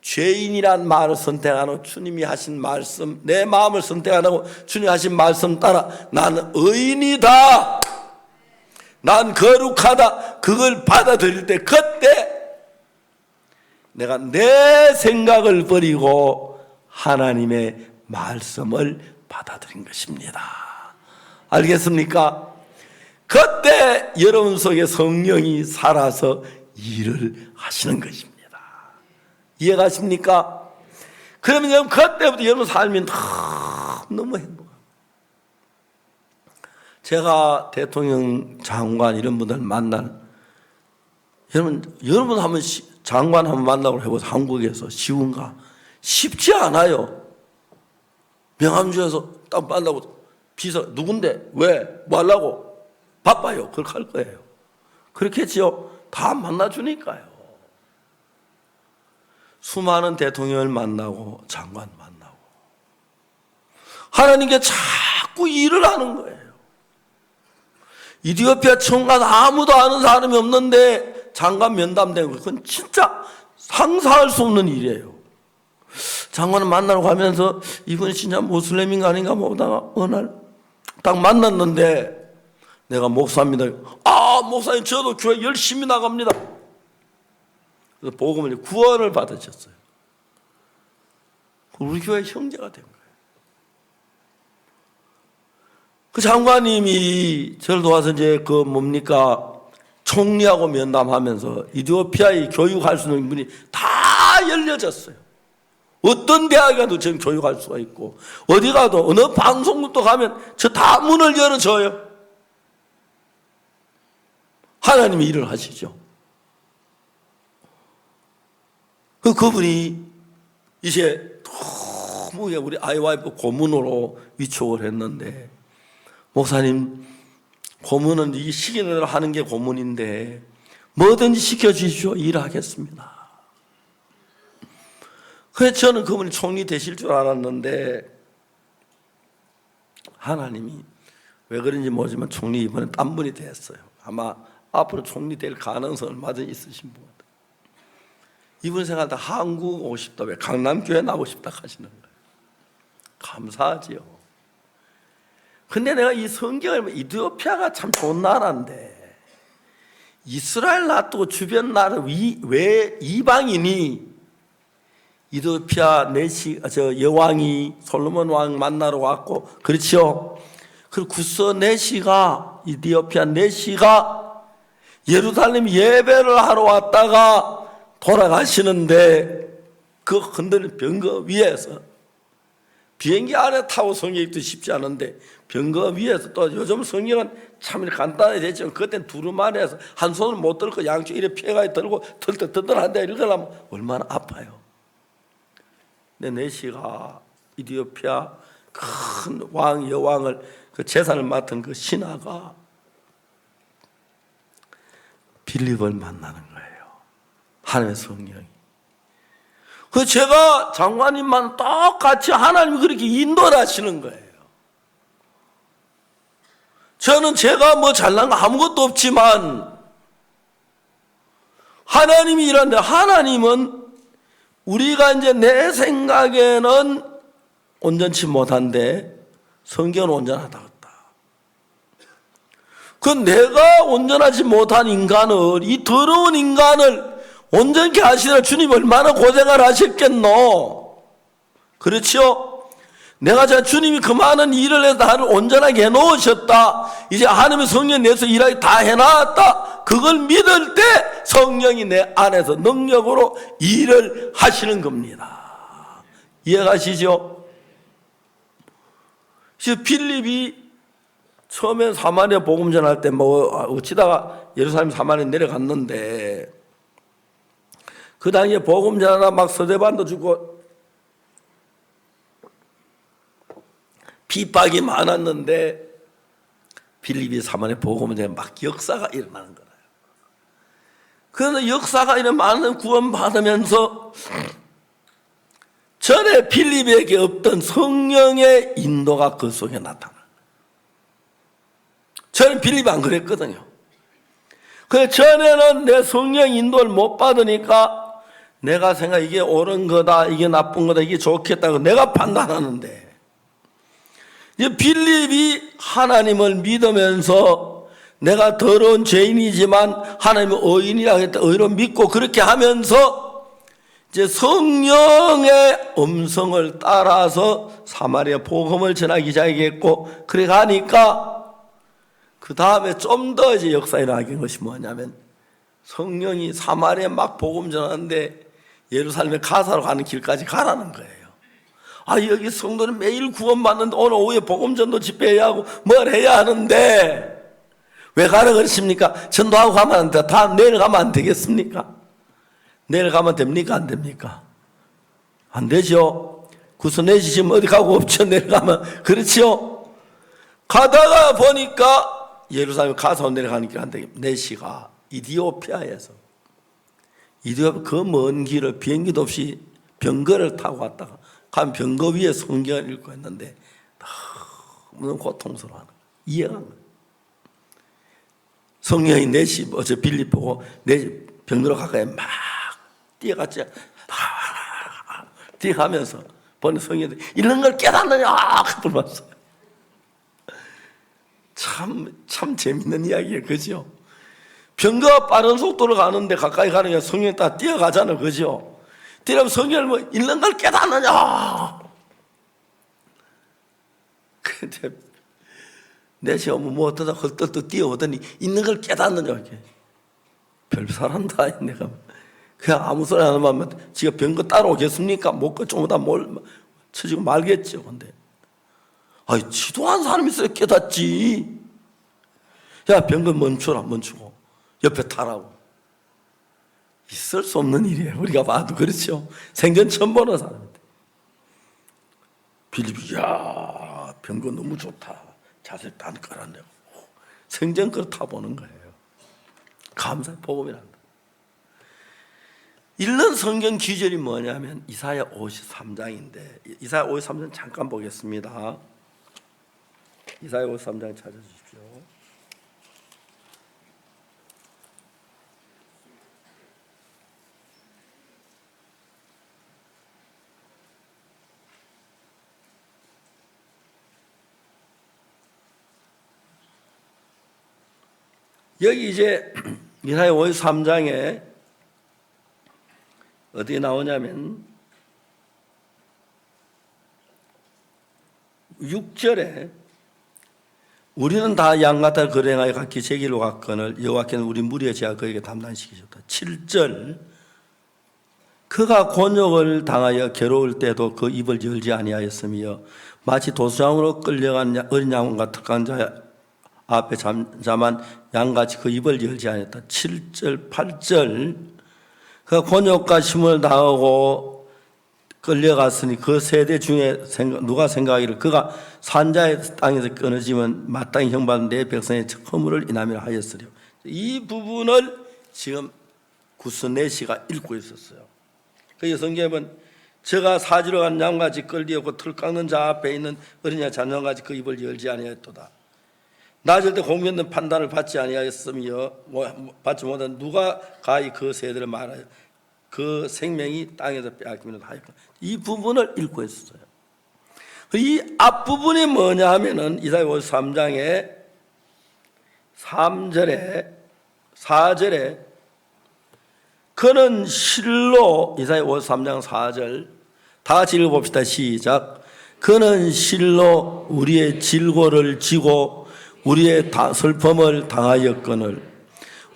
죄인이란 말을 선택 안 하고 주님이 하신 말씀, 내 마음을 선택 안 하고 주님이 하신 말씀 따라 나는 의인이다, 난 거룩하다, 그걸 받아들일 때 그때 내가 내 생각을 버리고 하나님의 말씀을 받아들인 것입니다. 알겠습니까? 그때 여러분 속에 성령이 살아서 일을 하시는 것입니다. 이해가십니까? 그러면 여러분 그때부터 여러분 삶이 너무 행복합니다. 제가 대통령, 장관 이런 분들 여러분 한번 장관 한번 만나고 해보세요. 한국에서 쉬운가? 쉽지 않아요. 명함주에서 딱 만나고 비서 누군데? 왜? 뭐 하려고? 바빠요. 그렇게 할 거예요. 그렇겠지요? 다 만나주니까요. 수많은 대통령을 만나고 장관 만나고 하나님께 자꾸 일을 하는 거예요. 이디오피아 청관 아무도 아는 사람이 없는데 장관 면담된 거, 그건 진짜 상상할 수 없는 일이에요. 장관을 만나러 가면서 이분이 진짜 모슬렘인가 아닌가 보다가 어느 날 딱 만났는데 내가 목사입니다. 아, 목사님 저도 교회 열심히 나갑니다. 그래서 복음을 구원을 받으셨어요. 우리 교회 형제가 된 거예요. 그 장관님이 저를 도와서 이제 그 뭡니까 총리하고 면담하면서 이디오피아에 교육할 수 있는 분이 다 열려졌어요. 어떤 대학에 가도 지금 교육할 수가 있고 어디 가도 어느 방송국도 가면 저 다 문을 열어줘요. 하나님이 일을 하시죠. 그분이 이제 너무 우리 아이와이프 고문으로 위촉을 했는데 목사님 고문은 이 시키는 대로 하는 게 고문인데 뭐든지 시켜주십시오. 일하겠습니다. 그래서 저는 그분이 총리 되실 줄 알았는데 하나님이 왜 그런지 모르지만 총리 이번에 딴 분이 됐어요. 아마 앞으로 총리 될 가능성이 얼마든지 있으신 분 같아요. 이분 생각할 때 한국 오고 싶다, 왜 강남교회 나오고 싶다 하시는 거예요. 감사하지요. 근데 내가 이 성경을 이디오피아가 참 좋은 나라인데 이스라엘 놔두고 주변 나라 왜 이방인이 이디오피아 여왕이 솔로몬 왕 만나러 왔고 그렇죠. 그리고 구서 네시가 이디오피아 네시가 예루살렘 예배를 하러 왔다가 돌아가시는데 그 흔들린 병거 위에서 비행기 안에 타고 성경 읽기 쉽지 않은데 병거 위에서 또 요즘 성경은 참 간단해졌지만 그때는 두루마리에서 한 손을 못 들고 양쪽 이렇게 피해가 들고 털털털털한데 읽으려면 얼마나 아파요. 근데 네시가 이디오피아 큰 왕 여왕을 그 재산을 맡은 그 신하가 빌립을 만나는 거예요. 하나님의 성령이. 그 제가 장관님만 똑같이 하나님이 그렇게 인도를 하시는 거예요. 저는 제가 뭐 잘난 거 아무것도 없지만 하나님이 일하는데 하나님은 우리가 이제 내 생각에는 온전치 못한데 성경은 온전하다. 그 내가 온전하지 못한 인간을, 이 더러운 인간을 온전케 하시느라 주님 얼마나 고생을 하셨겠노. 그렇죠? 내가 주님이 그 많은 일을 해서 나를 온전하게 해놓으셨다. 이제 하나님의 성령 내서 일하기 다 해놨다. 그걸 믿을 때 성령이 내 안에서 능력으로 일을 하시는 겁니다. 이해가시죠? 빌립이 처음에 사마리아 복음 전할 때 어찌다가 예루살렘 사마리아 내려갔는데 그 당시에 복음 전하다 막 서대반도 주고 비박이 많았는데 빌립이 사마리아 복음 전에 막 역사가 일어나는 거예요. 그래서 역사가 일어나는 구원 받으면서 전에 빌립에게 없던 성령의 인도가 그 속에 나타나. 저는 빌립이 안 그랬거든요. 그 전에는 내 성령 인도를 못 받으니까 내가 생각 이게 옳은 거다, 이게 나쁜 거다, 이게 좋겠다고 내가 판단하는데 이제 빌립이 하나님을 믿으면서 내가 더러운 죄인이지만 하나님은 의인이라고 했다, 의로 믿고 그렇게 하면서 이제 성령의 음성을 따라서 사마리아 복음을 전하기 시작했고 그래 가니까 그 다음에 좀 더 이제 역사에 일어나게 한 것이 뭐냐면 성령이 사마리아 막 복음 전하는데 예루살렘에 가사로 가는 길까지 가라는 거예요. 아, 여기 성도는 매일 구원받는데 오늘 오후에 복음 전도 집회해야 하고 뭘 해야 하는데 왜 가라 그러십니까? 전도하고 가면 안 돼. 다 내일 가면 안 되겠습니까? 내일 가면 됩니까? 안 됩니까? 안 되죠. 구스 내시 지금 어디 가고 없죠. 내려가면. 그렇죠? 가다가 보니까 예루살렘 가서 내려가는 길 한데 내시가 이디오피아에서 그 먼 길을 비행기도 없이 병거를 타고 왔다가 간 병거 위에 성경을 읽고 했는데 너무 고통스러워하는 거예요. 이해가 안 가요. 성령이 내시 어제 빌립 보고 내 병거로 가까이 막 뛰어갔지. 뛰어가면서 보는 성령이 이런 걸 깨닫느냐 물었어요. 참 재밌는 이야기예요. 그죠? 병거가 빠른 속도로 가는데 가까이 가는 게 성령이 딱 뛰어가잖아요. 그죠? 뛰어가면 성령을 뭐 읽는 걸 깨닫느냐. 근데 내시 뭐 어떠다 헐떡떡 뛰어오더니 있는 걸 깨닫느냐. 이렇게. 별 사람도 아니 내가. 그냥 아무 소리 안 하면 지가 병거 따라오겠습니까? 못 좀 오다 쳐지고 말겠죠. 근데 아이 지도한 사람이 있어야 깨닫지. 야 병거 멈추고 옆에 타라고. 있을 수 없는 일이에요. 우리가 봐도 그렇죠. 생전 처음 보는 사람인데 빌립이 야 병거 너무 좋다. 자세 단 깔아내고 생전 걸 타보는 거예요. 감사의 복음이란다. 읽는 성경 기절이 뭐냐면 이사야 53장인데 이사야 53장 잠깐 보겠습니다. 이사야 53장 찾아주십시오. 여기 이제 이사야 53장에 어디에 나오냐면 6절에 우리는 다 양같아 거랭하여 각기 제 길로 갔거늘 여호와께는 우리 무리의 죄악 그에게 담당시키셨다. 7절 그가 곤욕을 당하여 괴로울 때도 그 입을 열지 아니하였으며 마치 도수장으로 끌려간 어린 양과 특한 자 앞에 잠잠한 양같이 그 입을 열지 않았다. 7절 8절 그가 곤욕과 심을 당하고 끌려갔으니 그 세대 중에 누가 생각하기를 그가 산자의 땅에서 끊어지면 마땅히 형받은 내 백성의 허물을 인함이라 하였으리요. 이 부분을 지금 구스 내시가 읽고 있었어요. 그 성경에 보면 저가 사지로 간 양같이 끌리었고 틀 깎는 자 앞에 있는 어린 양 잔양같이 그 입을 열지 아니하였도다. 낮을 때 공변된 판단을 받지 아니하였으며 받지 못한 누가 가히 그 세대를 말하여 그 생명이 땅에서 빼앗기면 하였고 이 부분을 읽고 있었어요. 이 앞부분이 뭐냐 하면은 이사야 53장의 3절에 4절에 그는 실로 이사야 53장 4절 다 같이 읽어봅시다. 시작. 그는 실로 우리의 질고를 지고 우리의 슬픔을 당하였거늘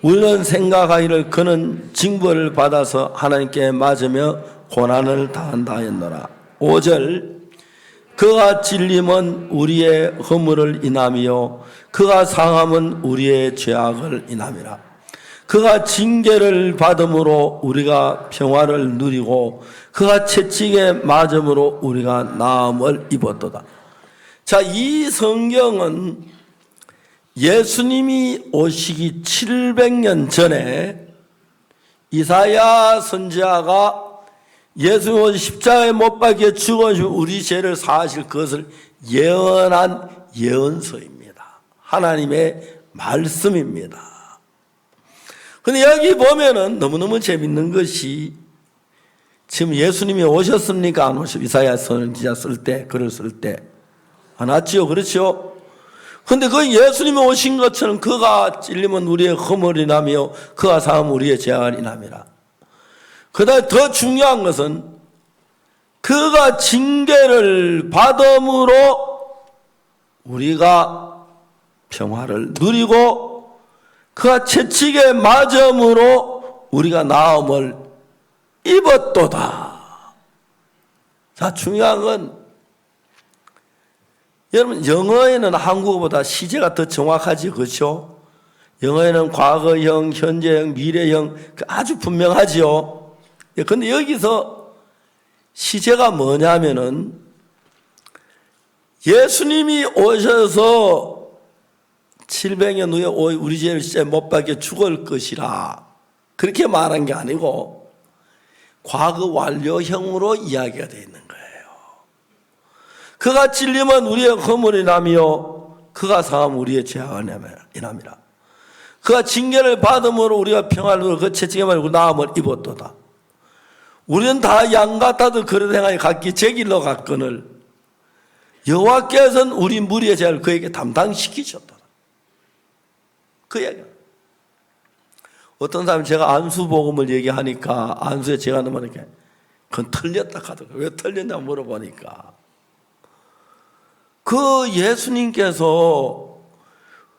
우리는 생각하기를 그는 징벌을 받아서 하나님께 맞으며 고난을 당한다 하였노라. 5절 그가 찔림은 우리의 허물을 인함이요 그가 상함은 우리의 죄악을 인함이라. 그가 징계를 받음으로 우리가 평화를 누리고 그가 채찍에 맞음으로 우리가 나음을 입었도다. 자, 이 성경은 예수님이 오시기 700년 전에 이사야 선지자가 예수님 십자가에 못 박혀 죽어주고 우리 죄를 사하실 것을 예언한 예언서입니다. 하나님의 말씀입니다. 근데 여기 보면은 너무너무 재밌는 것이 지금 예수님이 오셨습니까? 안 오셨습니까? 이사야 선지자 쓸 때, 글을 쓸 때. 안 왔지요? 그렇죠? 근데 그 예수님이 오신 것처럼 그가 찔리면 우리의 허물이 나며 그가 상하면 우리의 죄악이 남이라. 그다음에 더 중요한 것은 그가 징계를 받음으로 우리가 평화를 누리고 그가 채찍에 맞음으로 우리가 나음을 입었도다. 자, 중요한 건 여러분 영어에는 한국어보다 시제가 더 정확하지 그렇죠? 영어에는 과거형, 현재형, 미래형 아주 분명하지요. 그런데 여기서 시제가 뭐냐면은 예수님이 오셔서 700년 후에 우리 죄를 십자가에 못 박혀 죽을 것이라 그렇게 말한 게 아니고 과거 완료형으로 이야기가 되어 있는 거예요. 그가 찔리면 우리의 허물이 나며 그가 상하면 우리의 죄가 인함이라. 그가 징계를 받음으로 우리가 평안을 누려 그 채찍에 말고 나음을 입었도다. 우리는 다 양같아도 그릇 행하여 각기 제 길로 갔거늘 여호와께서는 우리 무리의 죄를 그에게 담당시키셨다. 그 얘기야. 어떤 사람이 제가 안수복음을 얘기하니까 안수에 제가 너무 이렇게 그건 틀렸다 하더라고요. 왜 틀렸냐 물어보니까 그 예수님께서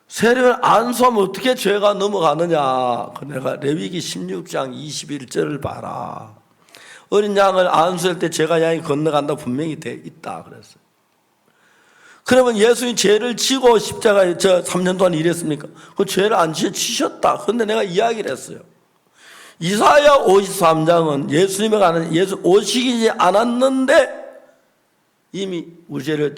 세례를 안수하면 어떻게 죄가 넘어가느냐. 내가 레위기 16장 21절을 봐라. 어린 양을 안수할 때 죄가 양이 건너간다 분명히 돼 있다 그랬어요. 그러면 예수님 죄를 지고 십자가에 3년 동안 일했습니까? 그 죄를 안 지셨다. 그런데 내가 이야기를 했어요. 이사야 53장은 예수님에 관한 예수 오시지 않았는데 이미 우리 죄를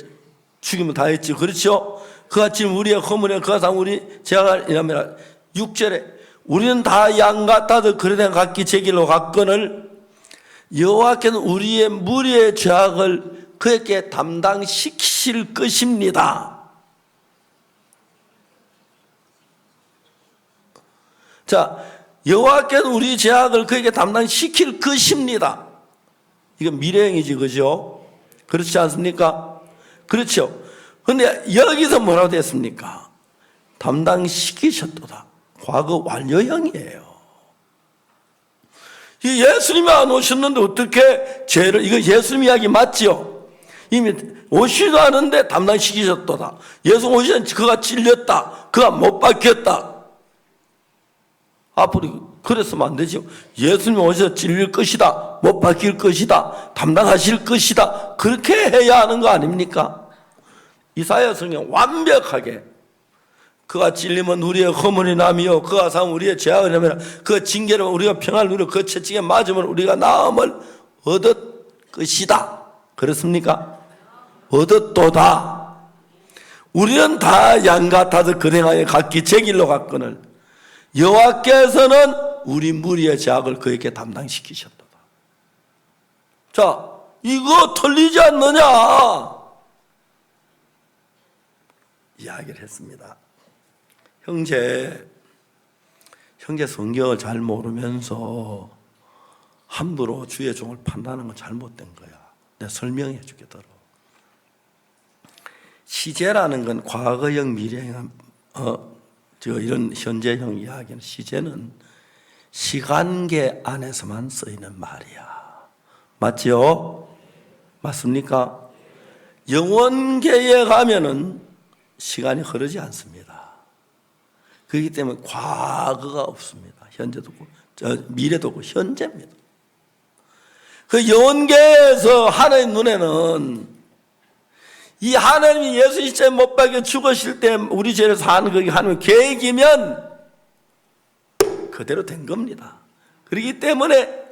죽이면 다 했지. 그렇죠? 그가 지금 우리의 허물에 그가 상 우리 죄가 이라면 6절에 우리는 다 양 같아도 그러다 각기 제 길로 갔거늘 여호와께서는 우리의 무리의 죄악을 그에게 담당시키실 것입니다. 자, 여호와께서는 우리 죄악을 그에게 담당시킬 것입니다. 이건 미래형이지, 그죠? 그렇지 않습니까? 그렇죠. 그런데 여기서 뭐라고 됐습니까? 담당시키셨도다. 과거 완료형이에요. 예수님이 안 오셨는데 어떻게 죄를, 이거 예수님 이야기 맞죠? 이미 오시도 않은데 담당시키셨도다. 예수 오시는 그가 찔렸다. 그가 못 박혔다. 앞으로 그랬으면 안 되죠. 예수님 오셔서 찔릴 것이다. 못 박힐 것이다. 담당하실 것이다. 그렇게 해야 하는 거 아닙니까? 이사야 성경 완벽하게 그가 찔리면 우리의 허물이 나며 그가 상하면 우리의 죄악을 인하며 그 징계를 우리가 평안을 누려 그 채찍에 맞으면 우리가 나음을 얻을 것이다. 그렇습니까? 얻었도다. 우리는 다 양같아서 그행하여 각기 제 길로 갔거늘 여호와께서는 우리 무리의 죄악을 그에게 담당시키셨도다. 자, 이거 틀리지 않느냐 이야기를 했습니다. 형제 성경을 잘 모르면서 함부로 주의 종을 판단하는 건 잘못된 거야. 내가 설명해 주게 들어. 시제라는 건 과거형, 미래형, 이런 현재형 이야기는 시제는 시간계 안에서만 쓰이는 말이야. 맞죠? 맞습니까? 영원계에 가면은 시간이 흐르지 않습니다. 그렇기 때문에 과거가 없습니다. 현재도 없고 미래도 없고 현재입니다. 그 영원계에서 하나님 눈에는 이 하나님이 예수 십자가에 못 박혀 죽으실 때 우리 죄를 사는 그게 하나님의 계획이면 그대로 된 겁니다. 그렇기 때문에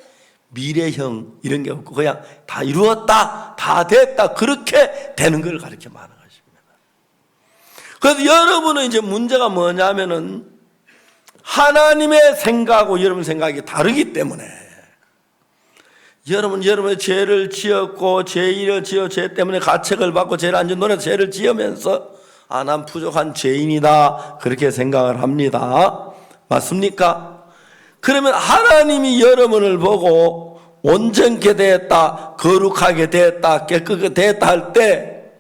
미래형 이런 게 없고 그냥 다 이루었다, 다 됐다 그렇게 되는 걸 가르쳐 말하는 것입니다. 그래서 여러분은 이제 문제가 뭐냐면은 하나님의 생각하고 여러분 생각이 다르기 때문에 여러분의 죄를 지었고 죄인을 지어 죄 때문에 가책을 받고 죄를 안 지은 노래 죄를 지으면서 난 부족한 죄인이다 그렇게 생각을 합니다. 맞습니까? 그러면 하나님이 여러분을 보고 온전케 되었다, 거룩하게 되었다, 깨끗하게 되었다 할 때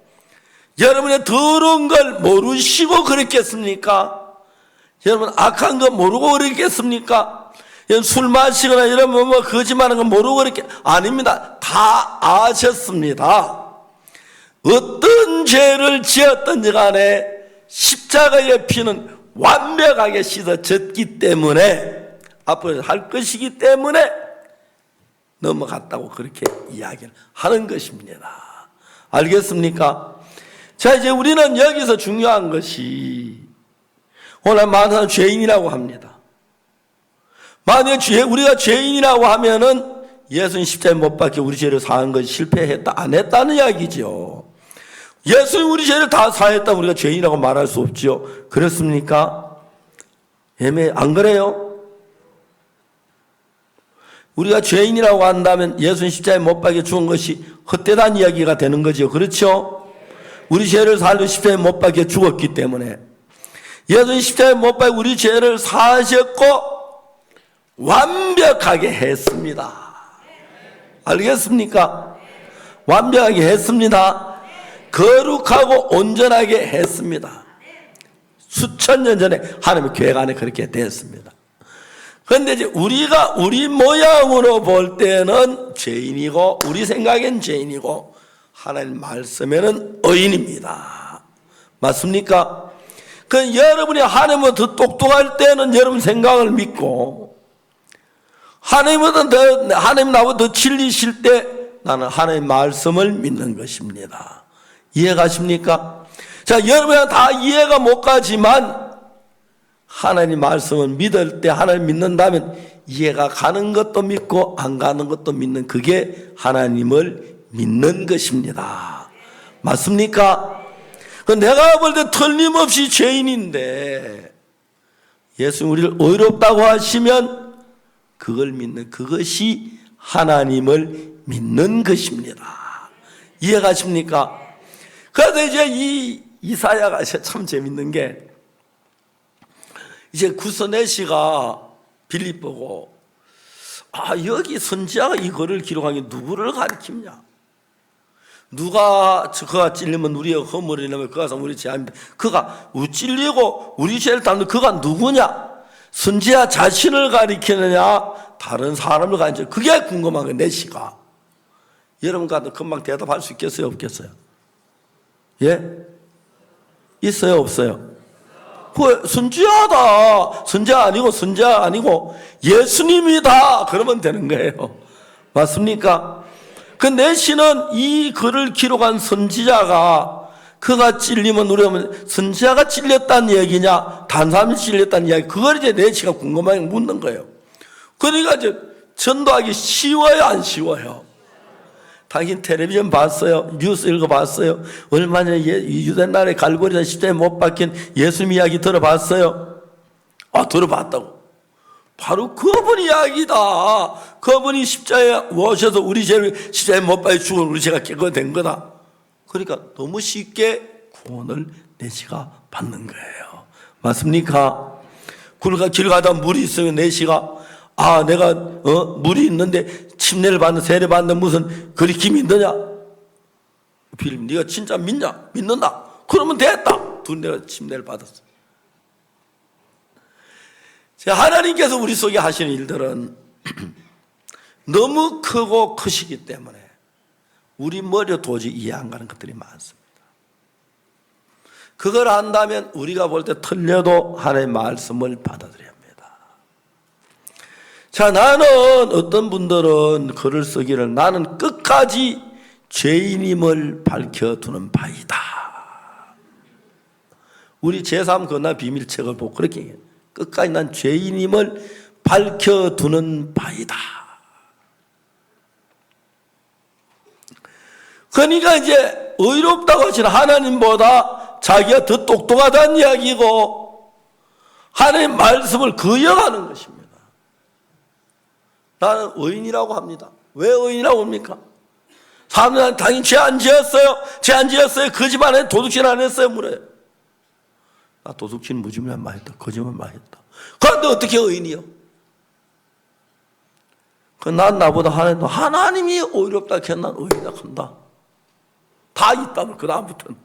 여러분의 더러운 걸 모르시고 그랬겠습니까? 여러분 악한 거 모르고 그랬겠습니까? 술 마시거나 여러분 거짓말하는 거 모르고 그랬겠 아닙니다. 다 아셨습니다. 어떤 죄를 지었든지 간에 십자가의 피는 완벽하게 씻어졌기 때문에 앞으로 할 것이기 때문에 넘어갔다고 그렇게 이야기를 하는 것입니다. 알겠습니까? 자, 이제 우리는 여기서 중요한 것이 오늘 많은 사람 죄인이라고 합니다. 만약에 우리가 죄인이라고 하면은 예수님 십자가에 못 박혀 우리 죄를 사한 것이 실패했다 안 했다는 이야기죠. 예수님 우리 죄를 다 사했다 우리가 죄인이라고 말할 수 없죠. 그렇습니까? 안 그래요? 우리가 죄인이라고 한다면 예수님 십자가에 못 박혀 죽은 것이 헛되다는 이야기가 되는 거죠. 그렇죠? 우리 죄를 살려 십자가에 못 박혀 죽었기 때문에 예수님 십자가에 못 박혀 우리 죄를 사하셨고 완벽하게 했습니다. 알겠습니까? 완벽하게 했습니다. 거룩하고 온전하게 했습니다. 수천 년 전에 하나님의 계획 안에 그렇게 됐습니다. 그런데 이제 우리가 우리 모양으로 볼 때는 죄인이고 우리 생각엔 죄인이고 하나님 말씀에는 의인입니다. 맞습니까? 그 여러분이 하나님보다 더 똑똑할 때는 여러분 생각을 믿고 하나님 나보다 더 진리실 때 나는 하나님의 말씀을 믿는 것입니다. 이해가십니까? 자, 여러분은 다 이해가 못 가지만 하나님 말씀을 믿을 때 하나님 믿는다면 이해가 가는 것도 믿고 안 가는 것도 믿는 그게 하나님을 믿는 것입니다. 맞습니까? 내가 볼 때 틀림없이 죄인인데 예수님 우리를 의롭다고 하시면 그걸 믿는 그것이 하나님을 믿는 것입니다. 이해가십니까? 그래서 이제 이 이사야가 참 재밌는 게 이제 구스네시가 빌립보고 여기 선지자가 이거를 기록한 게 누구를 가리킵냐? 그가 찔리면 우리의 허물이 나면 그가 우리 죄입니다. 그가 찔리고 우리 죄를 담는 그가 누구냐? 선지자 자신을 가리키느냐? 다른 사람을 가리키느냐? 그게 궁금한 거예요. 내시가. 여러분과 금방 대답할 수 있겠어요? 없겠어요? 예? 있어요? 없어요? 그 선지자다. 선지자 아니고 예수님이다. 그러면 되는 거예요. 맞습니까? 그 내시는 이 글을 기록한 선지자가 그가 찔리면 우리는 선지자가 찔렸다는 얘기냐 다른 사람이 찔렸다는 이야기 그걸 이제 내시가 궁금하게 묻는 거예요. 그러니까 이제 전도하기 쉬워요 안 쉬워요? 당신 텔레비전 봤어요? 뉴스 읽어봤어요? 얼마 전에 유대 나라의 갈고리에 십자가에 못 박힌 예수님 이야기 들어봤어요? 들어봤다고. 바로 그분 이야기다. 그분이 십자가에 오셔서 우리 죄를 십자가에 못 박혀 죽은 우리 죄가 깨끗된 거다. 그러니까 너무 쉽게 구원을 내시가 받는 거예요. 맞습니까? 길 가다 물이 있으면 내시가 내가 물이 있는데 침례를 받는 세례 받는 무슨 그리 믿느냐? 빌립 네가 진짜 믿냐? 믿는다. 그러면 됐다. 내가 침례를 받았어. 하나님께서 우리 속에 하시는 일들은 너무 크고 크시기 때문에 우리 머리로 도저히 이해 안 가는 것들이 많습니다. 그걸 안다면 우리가 볼 때 틀려도 하나님의 말씀을 받아들여야 합니다. 자, 나는 어떤 분들은 글을 쓰기를 나는 끝까지 죄인임을 밝혀두는 바이다. 우리 제3 건나 비밀책을 보고 그렇게 얘기해요. 끝까지 난 죄인임을 밝혀두는 바이다. 그러니까 이제 의롭다고 하시는 하나님보다 자기가 더 똑똑하다는 이야기고 하나님의 말씀을 거역하는 것입니다. 나는 의인이라고 합니다. 왜 의인이라고 합니까? 사람들은 당연히 죄 안 지었어요. 죄 안 지었어요. 거짓말 안 했어요. 도둑질 안 했어요. 물어요. 나 도둑질 무지만 많이 했다. 거짓말 많이 했다. 그런데 어떻게 의인이요? 난 나보다 하나님이 의롭다 했나 의인이다 한다. 다 있다면 그 다음부터는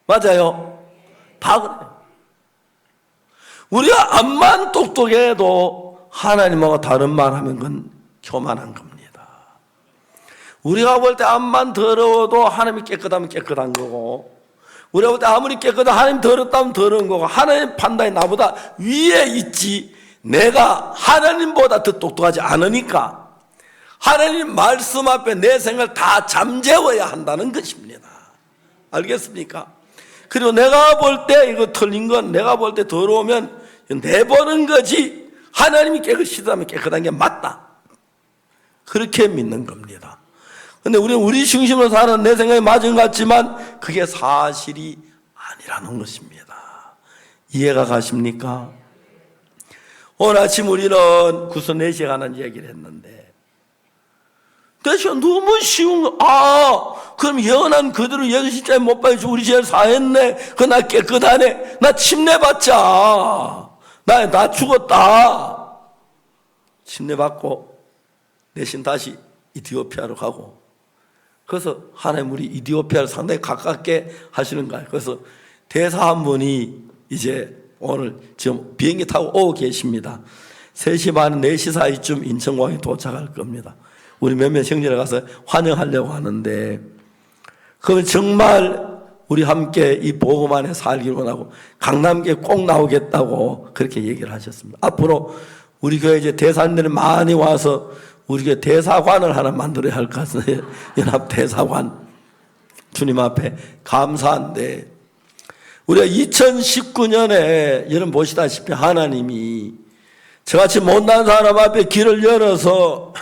맞아요. 다 그래요. 우리가 암만 똑똑해도 하나님하고 다른 말하면 그건 교만한 겁니다. 우리가 볼 때 암만 더러워도 하나님이 깨끗하면 깨끗한 거고 우리가 볼 때 아무리 깨끗하면 하나님 더럽다면 더러운 거고 하나님 판단이 나보다 위에 있지 내가 하나님보다 더 똑똑하지 않으니까 하나님 말씀 앞에 내 생각을 다 잠재워야 한다는 것입니다. 알겠습니까? 그리고 내가 볼 때 이거 틀린 건 내가 볼 때 더러우면 내보는 거지 하나님이 깨끗이다면 깨끗한 게 맞다. 그렇게 믿는 겁니다. 근데 우리는 우리 중심으로 사는 내 생각이 맞은 것 같지만 그게 사실이 아니라는 것입니다. 이해가 가십니까? 오늘 아침 우리는 구서 4시에 관한 얘기를 했는데 4시가 너무 쉬운 거. 그럼 영원한 그대로 예수 십자가에 못 박혀 우리 죄를 사했네. 나 깨끗하네. 나 침례받자. 나 죽었다. 침례받고 대신 다시 이디오피아로 가고, 그래서 하나님 우리 이디오피아를 상당히 가깝게 하시는 거예요. 그래서 대사 한 분이 이제 오늘 지금 비행기 타고 오고 계십니다. 3시 반, 4시 사이쯤 인천공항에 도착할 겁니다. 우리 몇몇 형제를 가서 환영하려고 하는데, 그러면 정말 우리 함께 이 복음 안에 살기를 원하고 강남교회 꼭 나오겠다고 그렇게 얘기를 하셨습니다. 앞으로 우리 교회 이제 대사님들이 많이 와서 우리 교회 대사관을 하나 만들어야 할 것 같아요. 연합 대사관. 주님 앞에 감사한데, 우리가 2019년에 여러분 보시다시피 하나님이 저같이 못난 사람 앞에 길을 열어서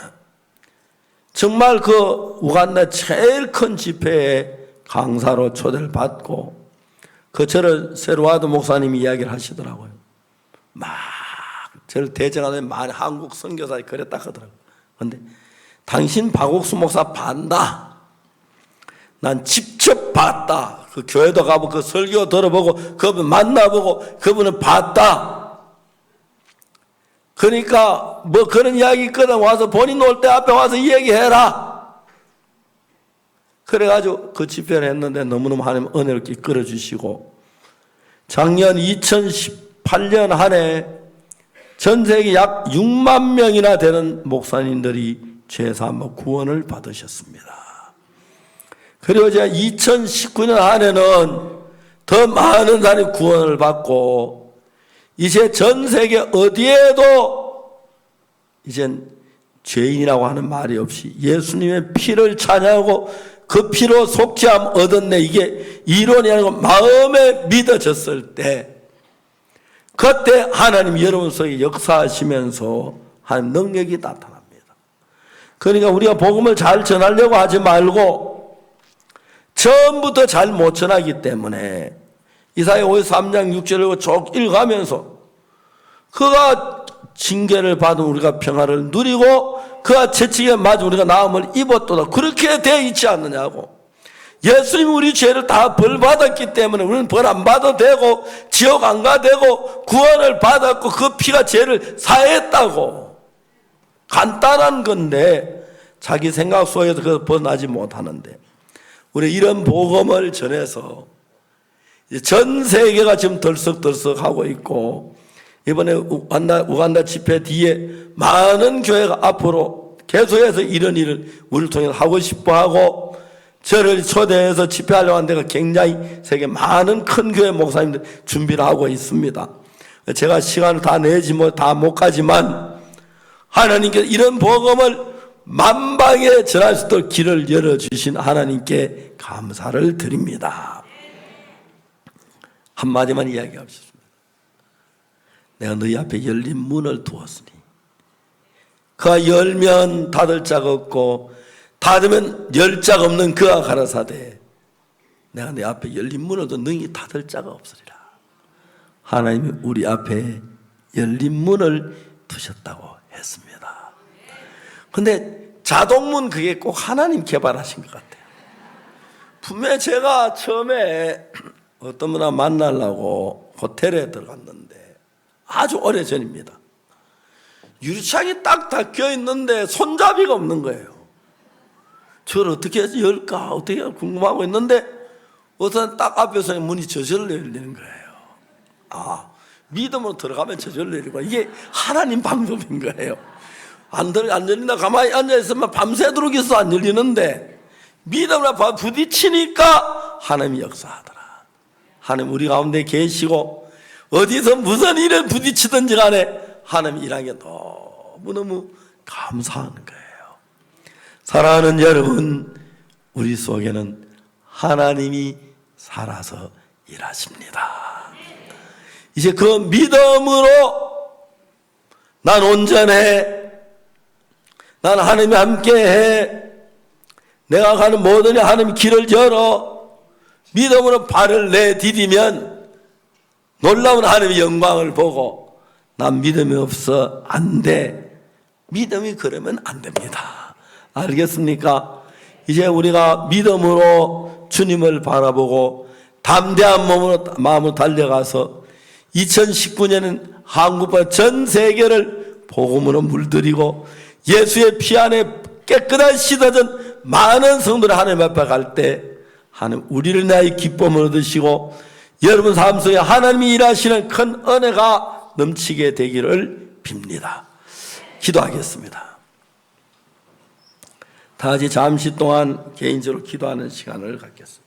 정말 그 우간다 제일 큰 집회에 강사로 초대를 받고, 저를 세르와드 목사님이 이야기를 하시더라고요. 막 저를 대정하는 많은 한국 선교사들이 그랬다 하더라고요. 그런데 당신 박옥수 목사 반다. 난 직접 봤다. 그 교회도 가보고 그 설교 들어보고 그분 만나보고 그분은 봤다. 그러니까 뭐 그런 이야기 있거든. 와서 본인 올 때 앞에 와서 얘기해라. 그래가지고 그 집회를 했는데 너무너무 하나님 은혜를 이끌어 주시고, 작년 2018년 한 해 전 세계 약 6만 명이나 되는 목사님들이 죄사함 구원을 받으셨습니다. 그리고 제가 2019년 한 해는 더 많은 사람이 구원을 받고, 이제 전 세계 어디에도 이젠 죄인이라고 하는 말이 없이 예수님의 피를 찬양하고 그 피로 속죄함 얻었네, 이게 이론이 아니고 마음에 믿어졌을 때, 그때 하나님 여러분 속에 역사하시면서 하나님 능력이 나타납니다. 그러니까 우리가 복음을 잘 전하려고 하지 말고 처음부터 잘 못 전하기 때문에 이사야 53장 6절을 쭉 읽으면서 그가 징계를 받은 우리가 평화를 누리고 그가 채찍에 맞은 우리가 나음을 입었도다, 그렇게 되어 있지 않느냐고. 예수님이 우리 죄를 다 벌 받았기 때문에 우리는 벌 안 받아도 되고 지옥 안 가도 되고 구원을 받았고 그 피가 죄를 사했다고. 간단한 건데 자기 생각 속에서 그걸 벗어나지 못하는데, 우리 이런 복음을 전해서 전 세계가 지금 덜썩덜썩하고 있고, 이번에 우간다 집회 뒤에 많은 교회가 앞으로 계속해서 이런 일을 우리를 통해 하고 싶어하고, 저를 초대해서 집회하려고 하는 데가 굉장히 세계 많은 큰 교회 목사님들 준비를 하고 있습니다. 제가 시간을 다 내지 다 못 가지만 하나님께서 이런 복음을 만방에 전할 수 있도록 길을 열어주신 하나님께 감사를 드립니다. 한마디만 이야기하겠습니다. 내가 너희 앞에 열린 문을 두었으니 그가 열면 닫을 자가 없고 닫으면 열 자가 없는 그가 가라사대 내가 내 앞에 열린 문을 둬 너희 닫을 자가 없으리라. 하나님이 우리 앞에 열린 문을 두셨다고 했습니다. 근데 자동문 그게 꼭 하나님 개발하신 것 같아요. 분명히 제가 처음에 어떤 분을 만나려고 호텔에 들어갔는데 아주 오래전입니다. 유리창이 딱 닫혀 있는데 손잡이가 없는 거예요. 저를 어떻게 해서 열까 어떻게 궁금하고 있는데 어떤 딱 앞에서 문이 저절로 열리는 거예요. 믿음으로 들어가면 저절로 열리고, 이게 하나님 방법인 거예요. 안 열린다 가만히 앉아있으면 밤새도록 있어 안 열리는데 믿음으로 부딪히니까 하나님이 역사하더라. 하나님 우리 가운데 계시고 어디서 무슨 일에 부딪히든지 간에 하나님 일하는 게 너무너무 감사한 거예요. 사랑하는 여러분, 우리 속에는 하나님이 살아서 일하십니다. 이제 그 믿음으로 난 온전해, 나는 하나님이 함께해. 내가 가는 모든 하나님 길을 열어 믿음으로 발을 내디디면 놀라운 하나님의 영광을 보고 난 믿음이 없어 안 돼. 믿음이 그러면 안 됩니다. 알겠습니까? 이제 우리가 믿음으로 주님을 바라보고 담대한 마음으로 달려가서 2019년은 한국과 전 세계를 복음으로 물들이고 예수의 피 안에 깨끗한 씻어진 많은 성도를 하나님 앞에 갈 때 하나님 우리를 나의 기쁨을 얻으시고 여러분 삶 속에 하나님이 일하시는 큰 은혜가 넘치게 되기를 빕니다. 기도하겠습니다. 다 같이 잠시 동안 개인적으로 기도하는 시간을 갖겠습니다.